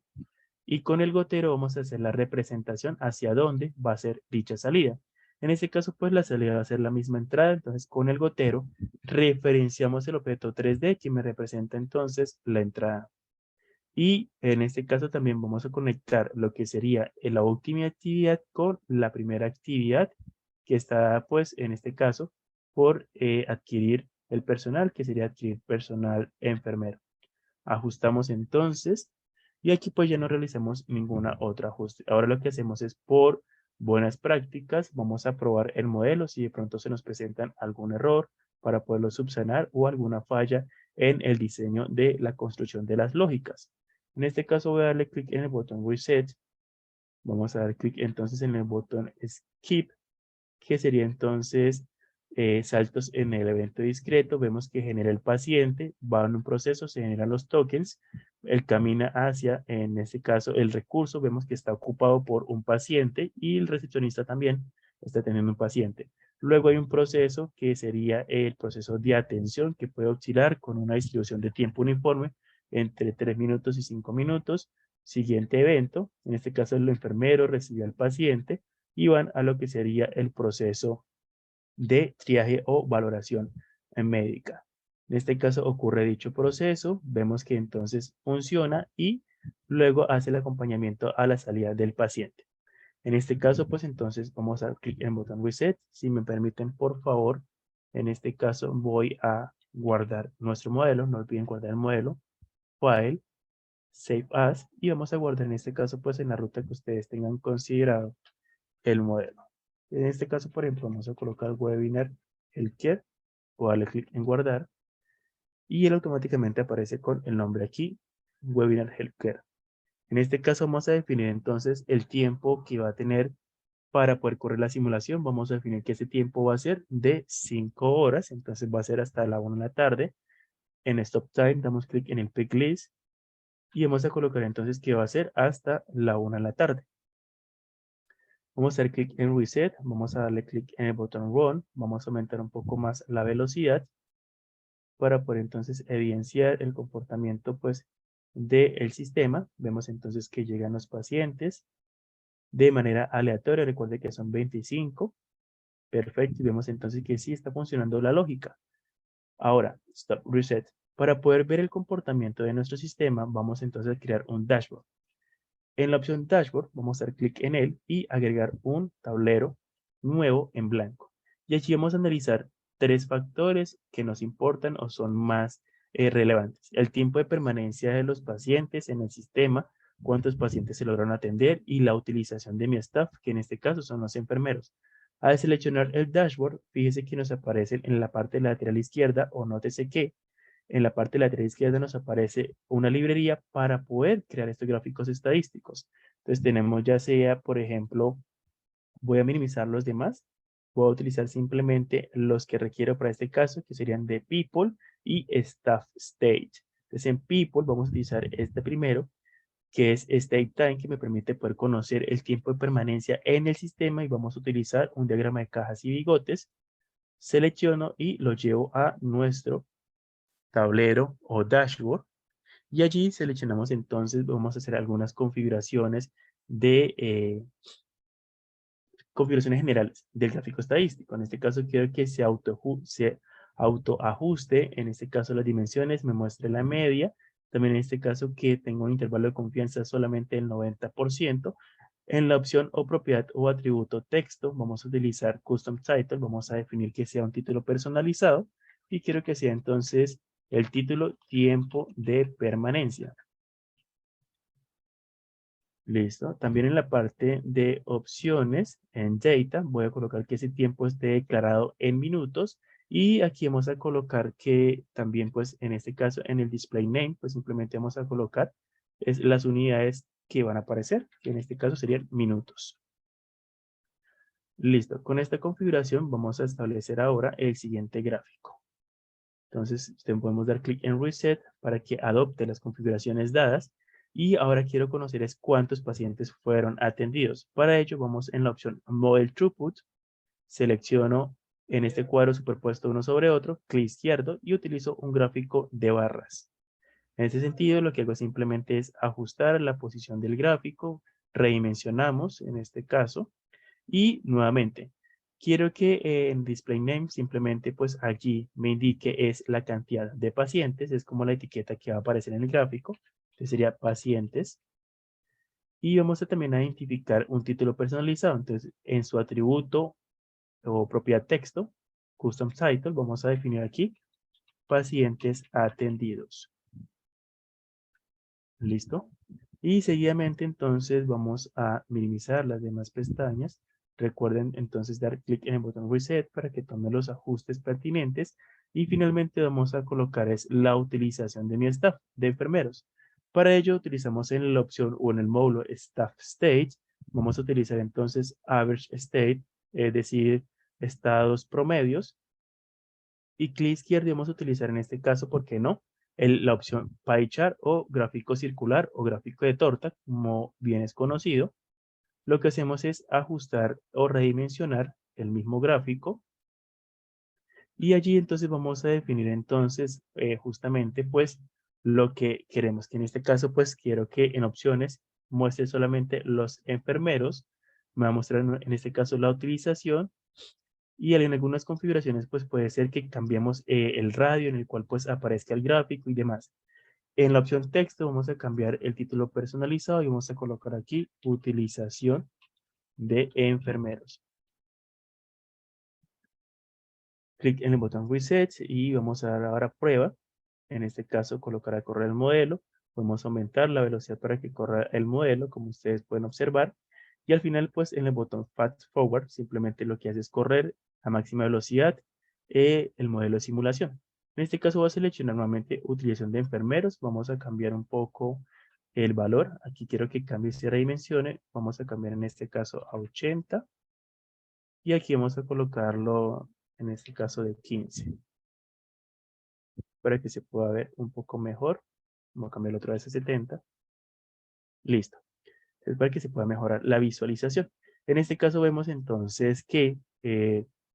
y con el gotero vamos a hacer la representación hacia dónde va a ser dicha salida. En este caso, pues la salida va a ser la misma entrada, entonces con el gotero referenciamos el objeto 3D que me representa entonces la entrada. Y en este caso también vamos a conectar lo que sería la última actividad con la primera actividad que está pues en este caso por adquirir el personal, que sería adquirir personal enfermero. Ajustamos entonces y aquí pues ya no realizamos ninguna otra ajuste. Ahora lo que hacemos es por buenas prácticas, vamos a probar el modelo si de pronto se nos presentan algún error para poderlo subsanar o alguna falla en el diseño de la construcción de las lógicas. En este caso voy a darle clic en el botón Reset. Vamos a dar clic entonces en el botón Skip, que sería entonces saltos en el evento discreto. Vemos que genera el paciente, va en un proceso, se generan los tokens, él camina hacia, en este caso, el recurso. Vemos que está ocupado por un paciente y el recepcionista también está teniendo un paciente. Luego hay un proceso que sería el proceso de atención que puede oscilar con una distribución de tiempo uniforme entre 3 minutos y 5 minutos. Siguiente evento, en este caso el enfermero recibe al paciente y van a lo que sería el proceso de triaje o valoración médica. En este caso ocurre dicho proceso, vemos que entonces funciona y luego hace el acompañamiento a la salida del paciente. En este caso, pues entonces vamos a dar clic en el botón Reset. Si me permiten, por favor, en este caso voy a guardar nuestro modelo. No olviden guardar el modelo. File, Save As. Y vamos a guardar en este caso, pues en la ruta que ustedes tengan considerado el modelo. En este caso, por ejemplo, vamos a colocar Webinar Healthcare o darle clic en guardar y él automáticamente aparece con el nombre aquí Webinar Healthcare. En este caso vamos a definir entonces el tiempo que va a tener para poder correr la simulación. Vamos a definir que ese tiempo va a ser de 5 horas, entonces va a ser hasta la 1 de la tarde. En Stop Time damos clic en el Pick List y vamos a colocar entonces que va a ser hasta la 1 de la tarde. Vamos a dar clic en Reset, vamos a darle clic en el botón Run, vamos a aumentar un poco más la velocidad para poder entonces evidenciar el comportamiento pues del sistema. Vemos entonces que llegan los pacientes de manera aleatoria, recuerde que son 25, perfecto, y vemos entonces que sí está funcionando la lógica. Ahora, Stop Reset. Para poder ver el comportamiento de nuestro sistema, vamos entonces a crear un dashboard. En la opción Dashboard, vamos a dar clic en él y agregar un tablero nuevo en blanco. Y aquí vamos a analizar 3 factores que nos importan o son más relevantes. El tiempo de permanencia de los pacientes en el sistema, cuántos pacientes se lograron atender y la utilización de mi staff, que en este caso son los enfermeros. Al seleccionar el dashboard, fíjese que nos aparece en la parte lateral izquierda, o nótese que en la parte lateral izquierda nos aparece una librería para poder crear estos gráficos estadísticos. Entonces tenemos ya sea, por ejemplo, voy a minimizar los demás. Voy a utilizar simplemente los que requiero para este caso, que serían de People y Staff State. Entonces en People vamos a utilizar este primero, que es State Time, que me permite poder conocer el tiempo de permanencia en el sistema, y vamos a utilizar un diagrama de cajas y bigotes. Selecciono y lo llevo a nuestro tablero o dashboard, y allí seleccionamos entonces, vamos a hacer algunas configuraciones de configuraciones generales del gráfico estadístico. En este caso quiero que se autoajuste, en este caso las dimensiones, me muestre la media. También en este caso que tengo un intervalo de confianza solamente del 90%. En la opción o propiedad o atributo texto, vamos a utilizar Custom Title, vamos a definir que sea un título personalizado y quiero que sea entonces el título tiempo de permanencia. Listo. También en la parte de opciones, en Data, voy a colocar que ese tiempo esté declarado en minutos. Y aquí vamos a colocar que también, pues, en este caso, en el Display Name, pues simplemente vamos a colocar las unidades que van a aparecer, que en este caso serían minutos. Listo. Con esta configuración vamos a establecer ahora el siguiente gráfico. Entonces, podemos dar clic en Reset para que adopte las configuraciones dadas. Y ahora quiero conocer es cuántos pacientes fueron atendidos. Para ello, vamos en la opción Model Throughput. Selecciono en este cuadro superpuesto uno sobre otro, clic izquierdo y utilizo un gráfico de barras. En ese sentido, lo que hago simplemente es ajustar la posición del gráfico, redimensionamos en este caso, y nuevamente, quiero que en Display Name simplemente pues allí me indique es la cantidad de pacientes, es como la etiqueta que va a aparecer en el gráfico, entonces sería pacientes. Y vamos a también a identificar un título personalizado, entonces en su atributo o propiedad texto, Custom Title, vamos a definir aquí pacientes atendidos. ¿Listo? Y seguidamente entonces vamos a minimizar las demás pestañas. Recuerden entonces dar clic en el botón Reset para que tome los ajustes pertinentes. Y finalmente vamos a colocar es la utilización de mi staff de enfermeros. Para ello utilizamos en la opción o en el módulo Staff State. Vamos a utilizar entonces Average State, es decir, estados promedios. Y clic izquierdo vamos a utilizar en este caso, ¿por qué no? La opción Pie Chart o gráfico circular o gráfico de torta, como bien es conocido. Lo que hacemos es ajustar o redimensionar el mismo gráfico. Y allí entonces vamos a definir entonces justamente pues lo que queremos, que en este caso pues quiero que en opciones muestre solamente los enfermeros. Me va a mostrar en este caso la utilización. Y en algunas configuraciones, pues puede ser que cambiemos el radio en el cual pues aparezca el gráfico y demás. En la opción texto vamos a cambiar el título personalizado y vamos a colocar aquí utilización de enfermeros. Clic en el botón Reset y vamos a dar ahora prueba. En este caso colocar a correr el modelo. Podemos aumentar la velocidad para que corra el modelo, como ustedes pueden observar. Y al final, pues en el botón Fast Forward, simplemente lo que hace es correr a máxima velocidad el modelo de simulación. En este caso voy a seleccionar nuevamente utilización de enfermeros. Vamos a cambiar un poco el valor. Aquí quiero que cambie y se redimensione. Vamos a cambiar en este caso a 80. Y aquí vamos a colocarlo en este caso de 15. Para que se pueda ver un poco mejor. Vamos a cambiarlo otra vez a 70. Listo. Es para que se pueda mejorar la visualización. En este caso vemos entonces que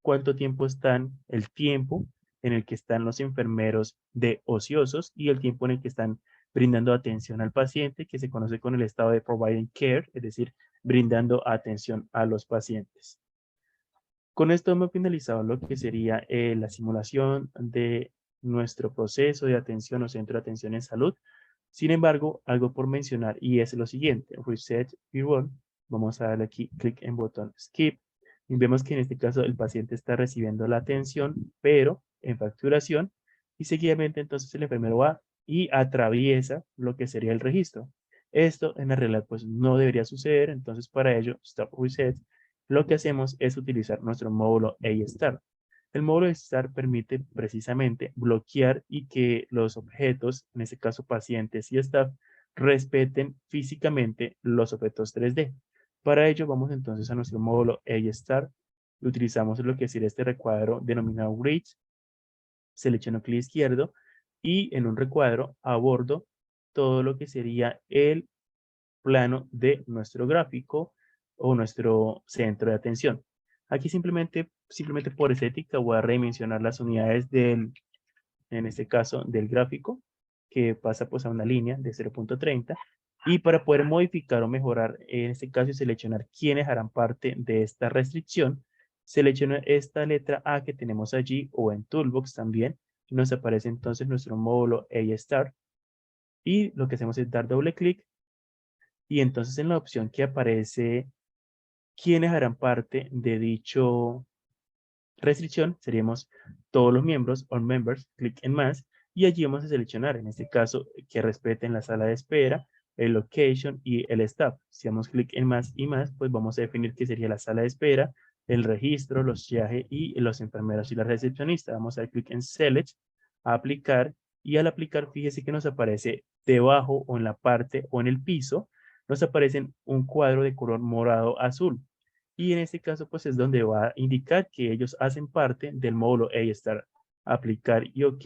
cuánto tiempo están, el tiempo en el que están los enfermeros de ociosos y el tiempo en el que están brindando atención al paciente, que se conoce con el estado de providing care, es decir, brindando atención a los pacientes. Con esto hemos finalizado lo que sería la simulación de nuestro proceso de atención o centro de atención en salud. Sin embargo, algo por mencionar y es lo siguiente, Reset Rerun, vamos a darle aquí clic en botón Skip y vemos que en este caso el paciente está recibiendo la atención, pero en facturación y seguidamente entonces el enfermero va y atraviesa lo que sería el registro. Esto en la realidad pues no debería suceder, entonces para ello, Stop Reset, lo que hacemos es utilizar nuestro módulo A-Star. El módulo de STAR permite precisamente bloquear y que los objetos, en este caso pacientes y staff, respeten físicamente los objetos 3D. Para ello vamos entonces a nuestro módulo A-Star, utilizamos lo que sería este recuadro denominado Grid, selecciono clic izquierdo y en un recuadro abordo todo lo que sería el plano de nuestro gráfico o nuestro centro de atención. Aquí simplemente por estética voy a redimensionar las unidades del, en este caso, del gráfico, que pasa pues a una línea de 0.30. Y para poder modificar o mejorar, en este caso, y seleccionar quiénes harán parte de esta restricción, selecciono esta letra A que tenemos allí o en Toolbox también. Nos aparece entonces nuestro módulo A-Star. Y lo que hacemos es dar doble clic. Y entonces en la opción que aparece quiénes harán parte de dicho restricción, seríamos todos los miembros, all members, clic en más, y allí vamos a seleccionar, en este caso, que respeten la sala de espera, el location y el staff. Si damos clic en más y más, pues vamos a definir qué sería la sala de espera, el registro, los triaje y los enfermeros y la recepcionista. Vamos a dar clic en select, aplicar, y al aplicar, fíjese que nos aparece debajo o en la parte o en el piso, nos aparece un cuadro de color morado azul. Y en este caso, pues es donde va a indicar que ellos hacen parte del módulo A-Star. Aplicar y OK.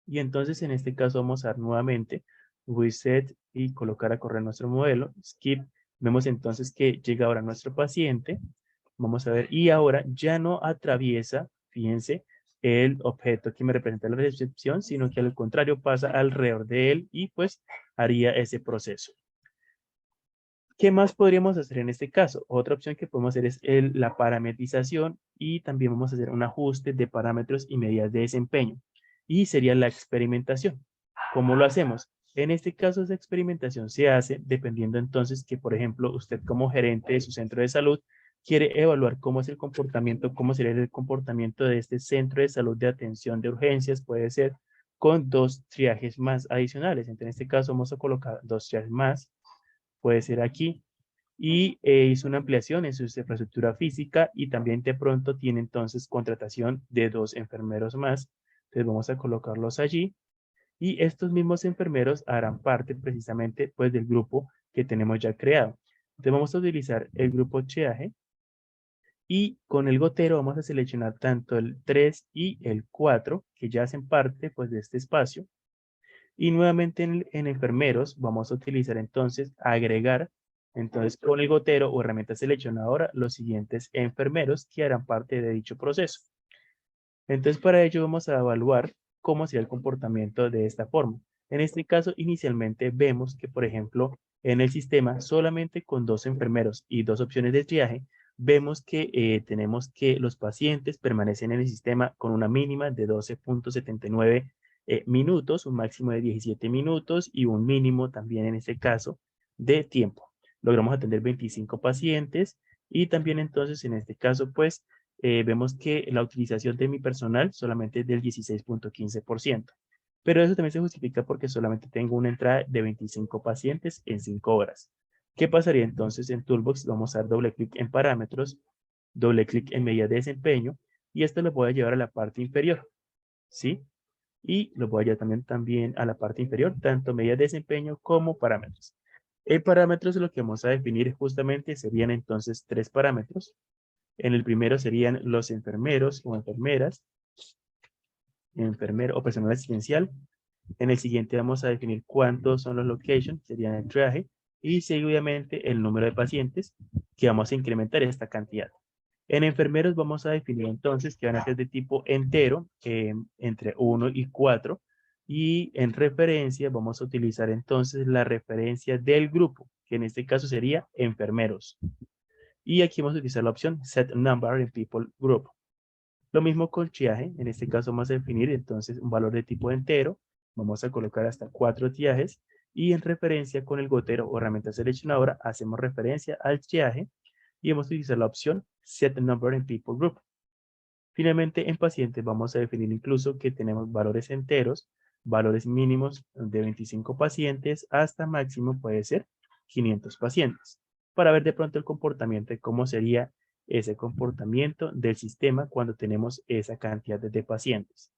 Y entonces en este caso vamos a dar nuevamente Reset y colocar a correr nuestro modelo. Skip. Vemos entonces que llega ahora nuestro paciente. Vamos a ver. Y ahora ya no atraviesa, fíjense, el objeto que me representa la recepción, sino que al contrario pasa alrededor de él y pues haría ese proceso. ¿Qué más podríamos hacer en este caso? Otra opción que podemos hacer es la parametrización y también vamos a hacer un ajuste de parámetros y medidas de desempeño. Y sería la experimentación. ¿Cómo lo hacemos? En este caso, esa experimentación se hace dependiendo entonces que, por ejemplo, usted como gerente de su centro de salud quiere evaluar cómo es el comportamiento, cómo sería el comportamiento de este centro de salud de atención de urgencias, puede ser con 2 triajes más adicionales. Entonces, en este caso vamos a colocar 2 triajes más, puede ser aquí, y hizo una ampliación en su infraestructura física y también de pronto tiene entonces contratación de 2 enfermeros más. Entonces vamos a colocarlos allí y estos mismos enfermeros harán parte precisamente pues del grupo que tenemos ya creado. Entonces vamos a utilizar el grupo triaje y con el gotero vamos a seleccionar tanto el 3 y el 4 que ya hacen parte pues de este espacio. Y nuevamente en enfermeros vamos a utilizar entonces agregar, entonces con el gotero o herramienta seleccionadora, los siguientes enfermeros que harán parte de dicho proceso. Entonces para ello vamos a evaluar cómo sería el comportamiento de esta forma. En este caso inicialmente vemos que por ejemplo en el sistema solamente con 2 enfermeros y 2 opciones de triaje, vemos que tenemos que los pacientes permanecen en el sistema con una mínima de 12.79 minutos, un máximo de 17 minutos y un mínimo también en este caso de tiempo. Logramos atender 25 pacientes y también entonces en este caso pues vemos que la utilización de mi personal solamente es del 16.15%. Pero eso también se justifica porque solamente tengo una entrada de 25 pacientes en 5 horas. ¿Qué pasaría entonces en Toolbox? Vamos a dar doble clic en parámetros, doble clic en medidas de desempeño y esto lo voy a llevar a la parte inferior. ¿Sí? y los voy a llevar también a la parte inferior, tanto medidas de desempeño como parámetros. En parámetros lo que vamos a definir justamente serían entonces 3 parámetros. En el primero serían los enfermeros o enfermeras, enfermero o personal asistencial. En el siguiente vamos a definir cuántos son los locations, serían el triaje, y seguidamente el número de pacientes, que vamos a incrementar esta cantidad. En enfermeros vamos a definir entonces que van a ser de tipo entero, entre 1 y 4, y en referencia vamos a utilizar entonces la referencia del grupo, que en este caso sería enfermeros. Y aquí vamos a utilizar la opción Set Number in People Group. Lo mismo con triaje, en este caso vamos a definir entonces un valor de tipo entero, vamos a colocar hasta 4 triajes, y en referencia con el gotero o herramienta seleccionadora hacemos referencia al triaje y vamos a utilizar la opción Set Number in People Group. Finalmente, en pacientes vamos a definir incluso que tenemos valores enteros, valores mínimos de 25 pacientes hasta máximo puede ser 500 pacientes, para ver de pronto el comportamiento de cómo sería ese comportamiento del sistema cuando tenemos esa cantidad de pacientes.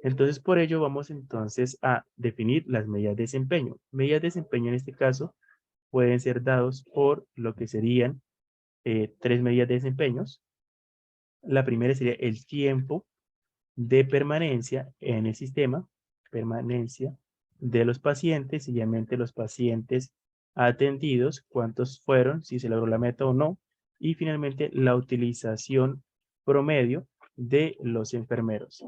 Entonces, por ello vamos entonces a definir las medidas de desempeño. Medidas de desempeño en este caso pueden ser dados por lo que serían 3 medidas de desempeños. La primera sería el tiempo de permanencia en el sistema, permanencia de los pacientes, seguidamente los pacientes atendidos, cuántos fueron, si se logró la meta o no, y finalmente la utilización promedio de los enfermeros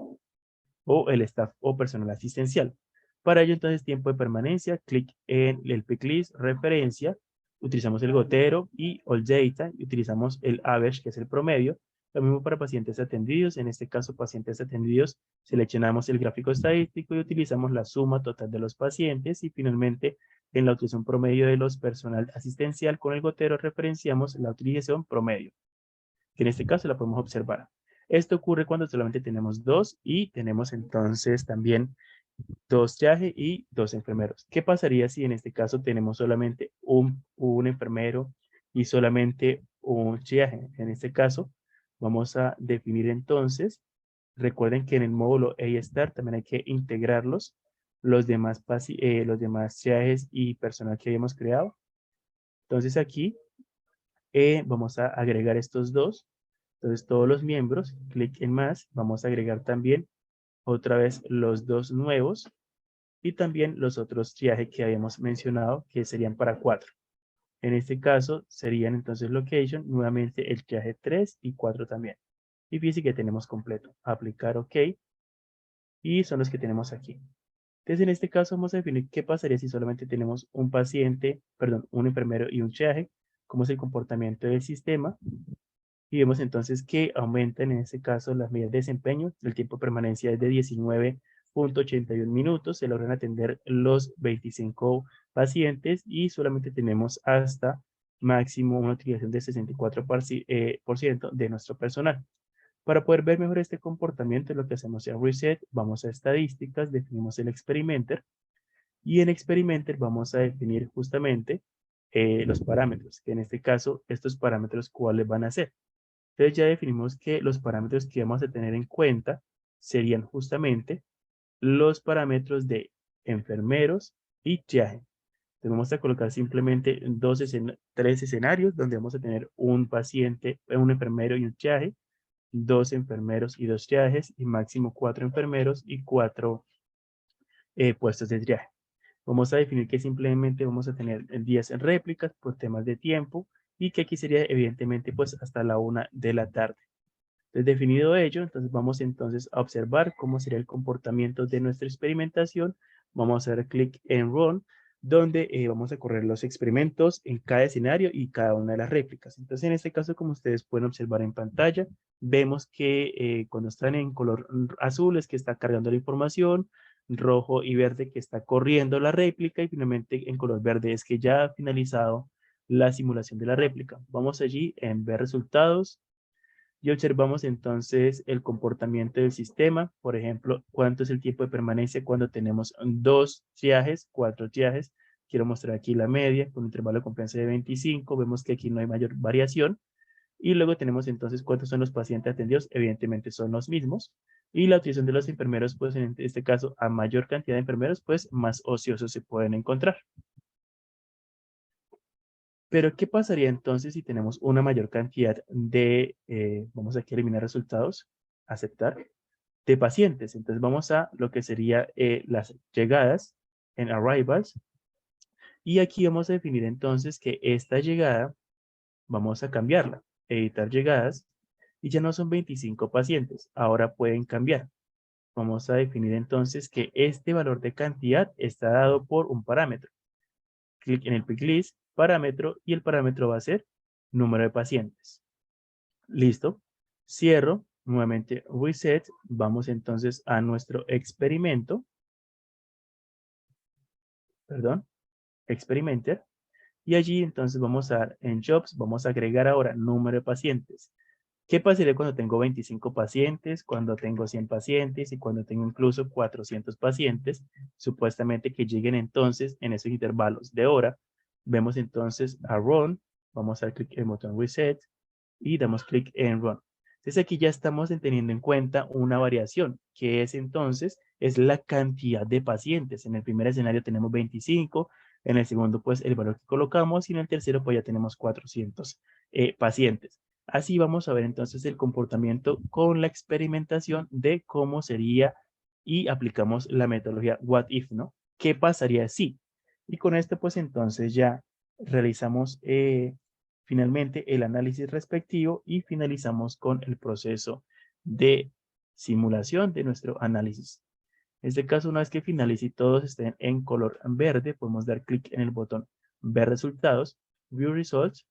o el staff o personal asistencial. Para ello entonces tiempo de permanencia, clic en el pick list, referencia, utilizamos el gotero y all data, y utilizamos el average que es el promedio. Lo mismo para pacientes atendidos, en este caso pacientes atendidos, seleccionamos el gráfico estadístico y utilizamos la suma total de los pacientes y finalmente en la utilización promedio de los personal asistencial con el gotero referenciamos la utilización promedio, que en este caso la podemos observar. Esto ocurre cuando solamente tenemos 2 y tenemos entonces también 2 triaje y 2 enfermeros. ¿Qué pasaría si en este caso tenemos solamente un enfermero y solamente un triaje? En este caso, vamos a definir entonces, recuerden que en el módulo A-Star también hay que integrarlos, los demás triajes y personal que habíamos creado. Entonces aquí vamos a agregar estos dos. Entonces todos los miembros, clic en más, vamos a agregar también otra vez los dos nuevos y también los otros triajes que habíamos mencionado que serían para 4. En este caso serían entonces location, nuevamente el triaje 3 y 4 también. Y fíjense que tenemos completo. Aplicar OK y son los que tenemos aquí. Entonces en este caso vamos a definir qué pasaría si solamente tenemos un paciente, perdón, un enfermero y un triaje, cómo es el comportamiento del sistema. Y vemos entonces que aumentan en este caso las medidas de desempeño. El tiempo de permanencia es de 19.81 minutos. Se logran atender los 25 pacientes y solamente tenemos hasta máximo una utilización de 64% de nuestro personal. Para poder ver mejor este comportamiento, lo que hacemos es reset, vamos a estadísticas, definimos el experimenter y en experimenter vamos a definir justamente los parámetros, que en este caso estos parámetros cuáles van a ser. Entonces ya definimos que los parámetros que vamos a tener en cuenta serían justamente los parámetros de enfermeros y triaje. Entonces vamos a colocar simplemente tres escenarios donde vamos a tener un paciente, un enfermero y un triaje, 2 enfermeros y 2 triajes y máximo 4 enfermeros y 4 puestos de triaje. Vamos a definir que simplemente vamos a tener 10 réplicas por temas de tiempo y que aquí sería evidentemente pues hasta la 1 de la tarde. Entonces, definido ello, entonces vamos entonces a observar cómo sería el comportamiento de nuestra experimentación. Vamos a dar clic en Run, donde vamos a correr los experimentos en cada escenario y cada una de las réplicas. Entonces, en este caso, como ustedes pueden observar en pantalla, vemos que cuando están en color azul es que está cargando la información, rojo y verde que está corriendo la réplica y finalmente en color verde es que ya ha finalizado la simulación de la réplica. Vamos allí en ver resultados y observamos entonces el comportamiento del sistema, por ejemplo, cuánto es el tiempo de permanencia cuando tenemos 2 triajes, 4 triajes. Quiero mostrar aquí la media con un intervalo de confianza de 25, vemos que aquí no hay mayor variación. Y luego tenemos entonces cuántos son los pacientes atendidos, evidentemente son los mismos. Y la utilización de los enfermeros, pues en este caso, a mayor cantidad de enfermeros, pues más ociosos se pueden encontrar. Pero, ¿qué pasaría entonces si tenemos una mayor cantidad de, vamos aquí a eliminar resultados, aceptar, de pacientes? Entonces vamos a lo que sería las llegadas en arrivals. Y aquí vamos a definir entonces que esta llegada, vamos a cambiarla, editar llegadas, y ya no son 25 pacientes, ahora pueden cambiar. Vamos a definir entonces que este valor de cantidad está dado por un parámetro. Clic en el pick list, parámetro, y el parámetro va a ser número de pacientes. Listo. Cierro, nuevamente reset, vamos entonces a nuestro experimento, perdón, experimenter, y allí entonces vamos a dar en jobs, vamos a agregar ahora número de pacientes. ¿Qué pasaría cuando tengo 25 pacientes, cuando tengo 100 pacientes y cuando tengo incluso 400 pacientes? Supuestamente que lleguen entonces en esos intervalos de hora. Vemos entonces a run, vamos a dar clic en el botón reset y damos clic en run. Entonces aquí ya estamos teniendo en cuenta una variación, que es entonces, es la cantidad de pacientes. En el primer escenario tenemos 25, en el segundo pues el valor que colocamos y en el tercero pues ya tenemos 400 pacientes. Así vamos a ver entonces el comportamiento con la experimentación de cómo sería y aplicamos la metodología what if, ¿no? ¿Qué pasaría si? Y con esto pues entonces ya realizamos finalmente el análisis respectivo y finalizamos con el proceso de simulación de nuestro análisis. En este caso, una vez que finalice y todos estén en color verde, podemos dar clic en el botón ver resultados, view results,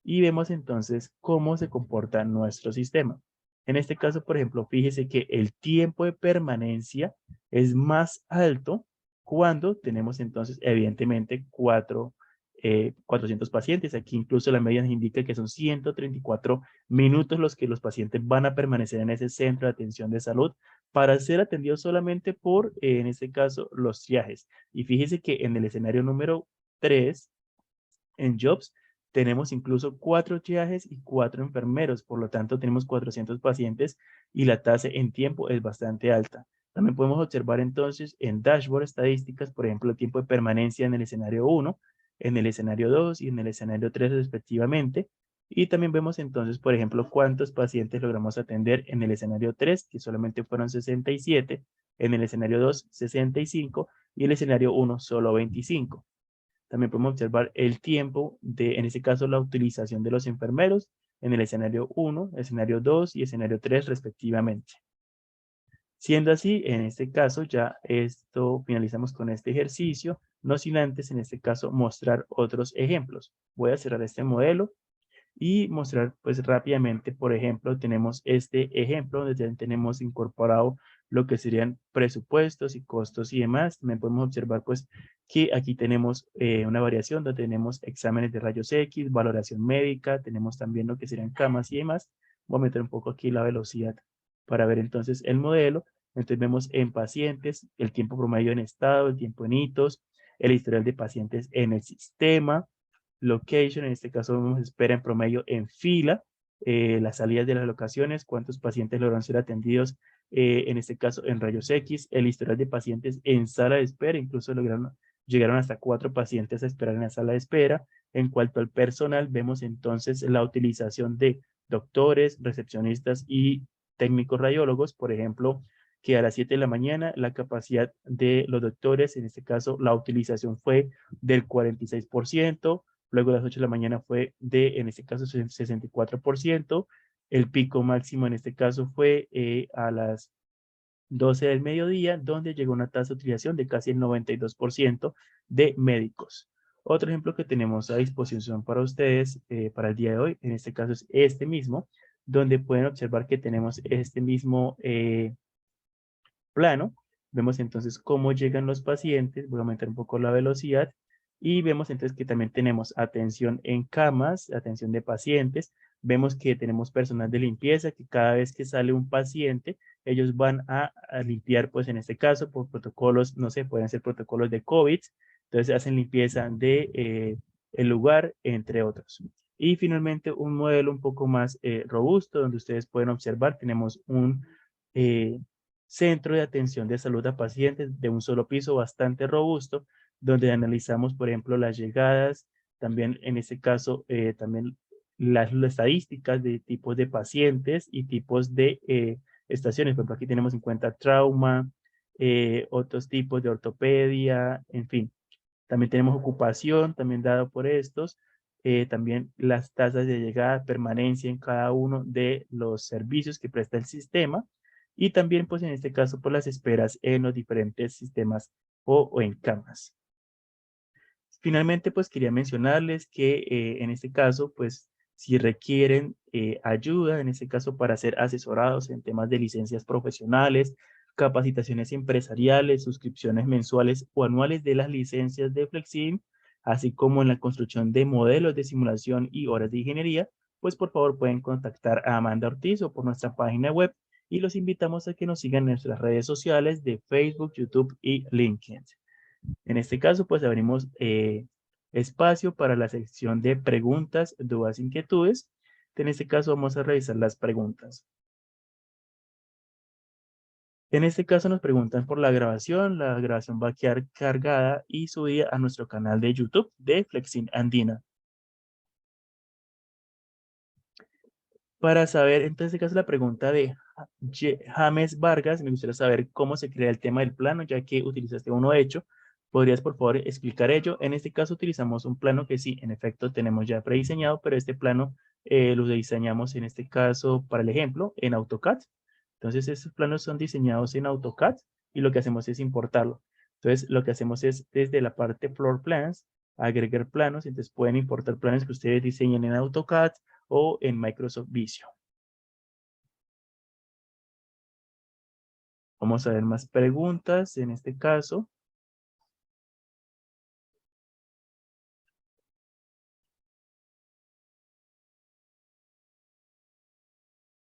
y vemos entonces cómo se comporta nuestro sistema. En este caso, por ejemplo, fíjese que el tiempo de permanencia es más alto cuando tenemos entonces, evidentemente, 400 pacientes. Aquí incluso la media nos indica que son 134 minutos los que los pacientes van a permanecer en ese centro de atención de salud para ser atendidos solamente por, en este caso, los triajes. Y fíjese que en el escenario número 3, en Jobs, tenemos incluso 4 triajes y 4 enfermeros, por lo tanto tenemos 400 pacientes y la tasa en tiempo es bastante alta. También podemos observar entonces en dashboard estadísticas, por ejemplo, el tiempo de permanencia en el escenario 1, en el escenario 2 y en el escenario 3 respectivamente. Y también vemos entonces, por ejemplo, cuántos pacientes logramos atender en el escenario 3, que solamente fueron 67, en el escenario 2, 65 y el escenario 1, solo 25. También podemos observar el tiempo de, en este caso, la utilización de los enfermeros en el escenario 1, escenario 2 y escenario 3 respectivamente. Siendo así, en este caso ya esto finalizamos con este ejercicio, no sin antes en este caso mostrar otros ejemplos. Voy a cerrar este modelo y mostrar pues rápidamente, por ejemplo, tenemos este ejemplo donde ya tenemos incorporado lo que serían presupuestos y costos y demás. También podemos observar pues que aquí tenemos una variación donde tenemos exámenes de rayos X, valoración médica, tenemos también lo que serían camas y demás. Voy a meter un poco aquí la velocidad para ver entonces el modelo. Entonces vemos en pacientes, el tiempo promedio en estado, el tiempo en hitos, el historial de pacientes en el sistema, location, en este caso vemos espera en promedio en fila, las salidas de las locaciones, cuántos pacientes logran ser atendidos, en este caso en rayos X, el historial de pacientes en sala de espera, incluso llegaron hasta 4 pacientes a esperar en la sala de espera. En cuanto al personal, vemos entonces la utilización de doctores, recepcionistas y técnicos radiólogos, por ejemplo, que a las 7 de la mañana la capacidad de los doctores, en este caso la utilización fue del 46%, luego a las 8 de la mañana fue de, en este caso, 64%, el pico máximo en este caso fue a las 12 del mediodía, donde llegó una tasa de utilización de casi el 92% de médicos. Otro ejemplo que tenemos a disposición para ustedes para el día de hoy, en este caso es este mismo, donde pueden observar que tenemos este mismo plano. Vemos entonces cómo llegan los pacientes. Voy a aumentar un poco la velocidad. Y vemos entonces que también tenemos atención en camas, atención de pacientes. Vemos que tenemos personal de limpieza, que cada vez que sale un paciente, ellos van a limpiar, pues en este caso, por protocolos, no sé, pueden ser protocolos de COVID. Entonces hacen limpieza de el lugar, entre otros. Y finalmente un modelo un poco más robusto, donde ustedes pueden observar, tenemos un eh, centro de atención de salud a pacientes de un solo piso bastante robusto, donde analizamos, por ejemplo, las llegadas, también en este caso, también las estadísticas de tipos de pacientes y tipos de estaciones. Por ejemplo, aquí tenemos en cuenta trauma, otros tipos de ortopedia, en fin. También tenemos ocupación, también dado por estos. También las tasas de llegada, permanencia en cada uno de los servicios que presta el sistema. Y también, pues en este caso, por las esperas en los diferentes sistemas o en camas. Finalmente, pues quería mencionarles que en este caso, pues si requieren ayuda, en este caso para ser asesorados en temas de licencias profesionales, capacitaciones empresariales, suscripciones mensuales o anuales de las licencias de Flexim, así como en la construcción de modelos de simulación y horas de ingeniería, pues por favor pueden contactar a Amanda Ortiz o por nuestra página web y los invitamos a que nos sigan en nuestras redes sociales de Facebook, YouTube y LinkedIn. En este caso, pues abrimos espacio para la sección de preguntas, dudas, inquietudes. En este caso vamos a revisar las preguntas. En este caso nos preguntan por la grabación va a quedar cargada y subida a nuestro canal de YouTube de Flexin Andina. Para saber, en este caso la pregunta de James Vargas, me gustaría saber cómo se crea el tema del plano, ya que utilizaste uno hecho. ¿Podrías, por favor, explicar ello? En este caso utilizamos un plano que sí, en efecto, tenemos ya prediseñado, pero este plano lo diseñamos, en este caso, para el ejemplo, en AutoCAD. Entonces, estos planos son diseñados en AutoCAD y lo que hacemos es importarlo. Entonces, lo que hacemos es, desde la parte Floor Plans, agregar planos. Entonces, pueden importar planos que ustedes diseñen en AutoCAD o en Microsoft Visio. Vamos a ver más preguntas en este caso.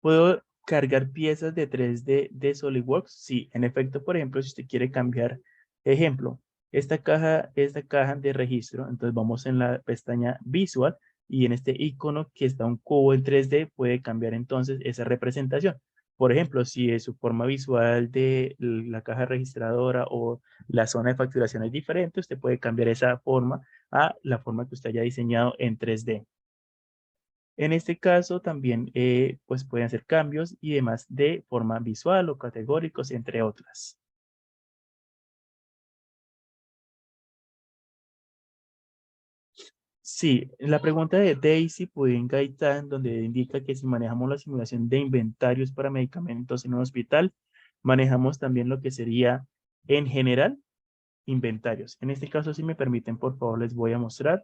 ¿Puedo cargar piezas de 3D de SolidWorks? Sí, en efecto, por ejemplo, si usted quiere cambiar, ejemplo, esta caja de registro, entonces vamos en la pestaña Visual y en este icono que está un cubo en 3D puede cambiar entonces esa representación. Por ejemplo, si es su forma visual de la caja registradora o la zona de facturación es diferente, usted puede cambiar esa forma a la forma que usted haya diseñado en 3D. En este caso también pues pueden hacer cambios y demás de forma visual o categóricos, entre otras. Sí, la pregunta de Daisy Pudin Gaitán, donde indica que si manejamos la simulación de inventarios para medicamentos en un hospital, manejamos también lo que sería en general inventarios. En este caso, si me permiten, por favor, les voy a mostrar.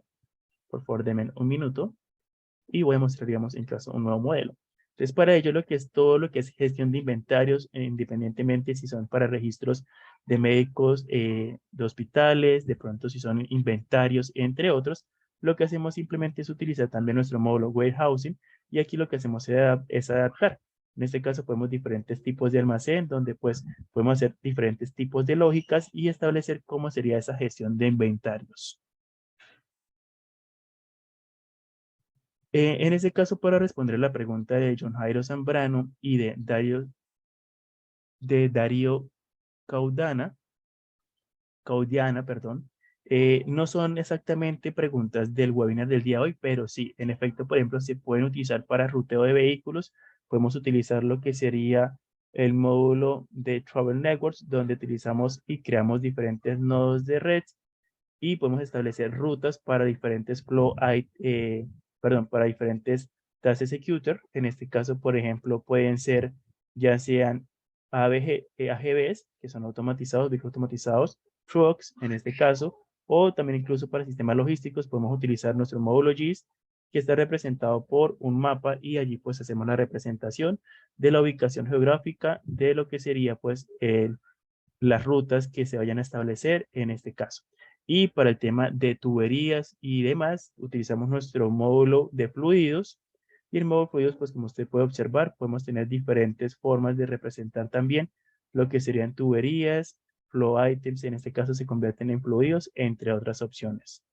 Por favor, denme un minuto. Y voy a mostrar, digamos, en caso un nuevo modelo. Entonces, para ello, lo que es todo lo que es gestión de inventarios, independientemente si son para registros de médicos, de hospitales, de pronto si son inventarios, entre otros, lo que hacemos simplemente es utilizar también nuestro módulo warehousing y aquí lo que hacemos es adaptar. En este caso podemos diferentes tipos de almacén donde pues podemos hacer diferentes tipos de lógicas y establecer cómo sería esa gestión de inventarios. En ese caso, para responder la pregunta de John Jairo Zambrano y de Darío Caudiana, perdón, no son exactamente preguntas del webinar del día de hoy, pero sí, en efecto, por ejemplo, se pueden utilizar para ruteo de vehículos. Podemos utilizar lo que sería el módulo de Travel Networks, donde utilizamos y creamos diferentes nodos de red y podemos establecer rutas para diferentes para diferentes task executor. En este caso, por ejemplo, pueden ser ya sean AGVs, que son automatizados, vehículos automatizados, trucks, en este caso, o también incluso para sistemas logísticos podemos utilizar nuestro módulo GIS, que está representado por un mapa y allí pues hacemos la representación de la ubicación geográfica de lo que sería pues las rutas que se vayan a establecer en este caso. Y para el tema de tuberías y demás, utilizamos nuestro módulo de fluidos. Y el módulo de fluidos, pues como usted puede observar, podemos tener diferentes formas de representar también lo que serían tuberías, flow items, en este caso se convierten en fluidos, entre otras opciones.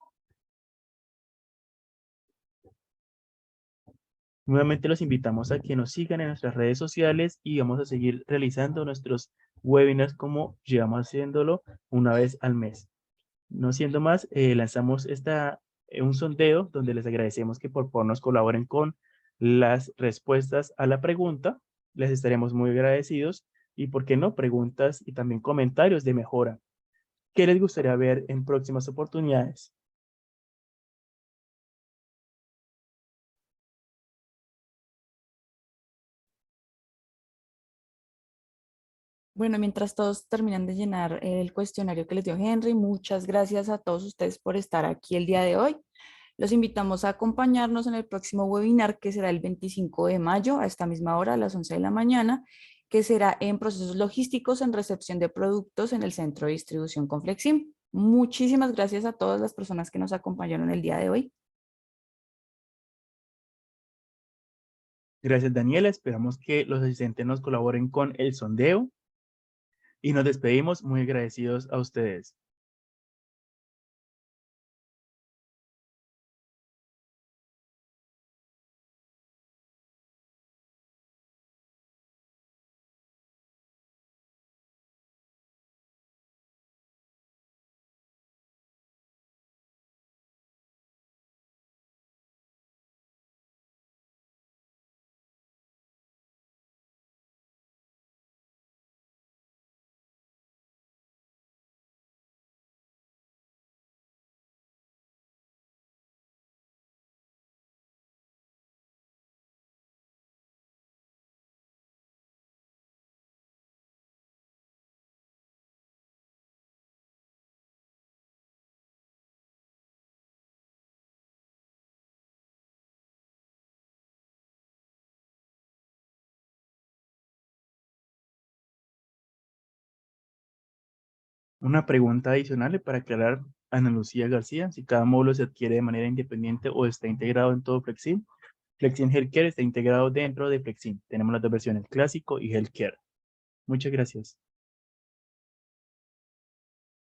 Nuevamente los invitamos a que nos sigan en nuestras redes sociales y vamos a seguir realizando nuestros webinars como llevamos haciéndolo una vez al mes. No siendo más, lanzamos un sondeo donde les agradecemos que por favor nos colaboren con las respuestas a la pregunta. Les estaremos muy agradecidos y, por qué no, preguntas y también comentarios de mejora. ¿Qué les gustaría ver en próximas oportunidades? Bueno, mientras todos terminan de llenar el cuestionario que les dio Henry, muchas gracias a todos ustedes por estar aquí el día de hoy. Los invitamos a acompañarnos en el próximo webinar que será el 25 de mayo a esta misma hora, a las 11 de la mañana, que será en procesos logísticos en recepción de productos en el centro de distribución con Flexim. Muchísimas gracias a todas las personas que nos acompañaron el día de hoy. Gracias, Daniela. Esperamos que los asistentes nos colaboren con el sondeo y nos despedimos muy agradecidos a ustedes. Una pregunta adicional para aclarar, Ana Lucía García, si cada módulo se adquiere de manera independiente o está integrado en todo Flexim. Flexim Healthcare está integrado dentro de Flexim. Tenemos las dos versiones, clásico y Healthcare. Muchas gracias.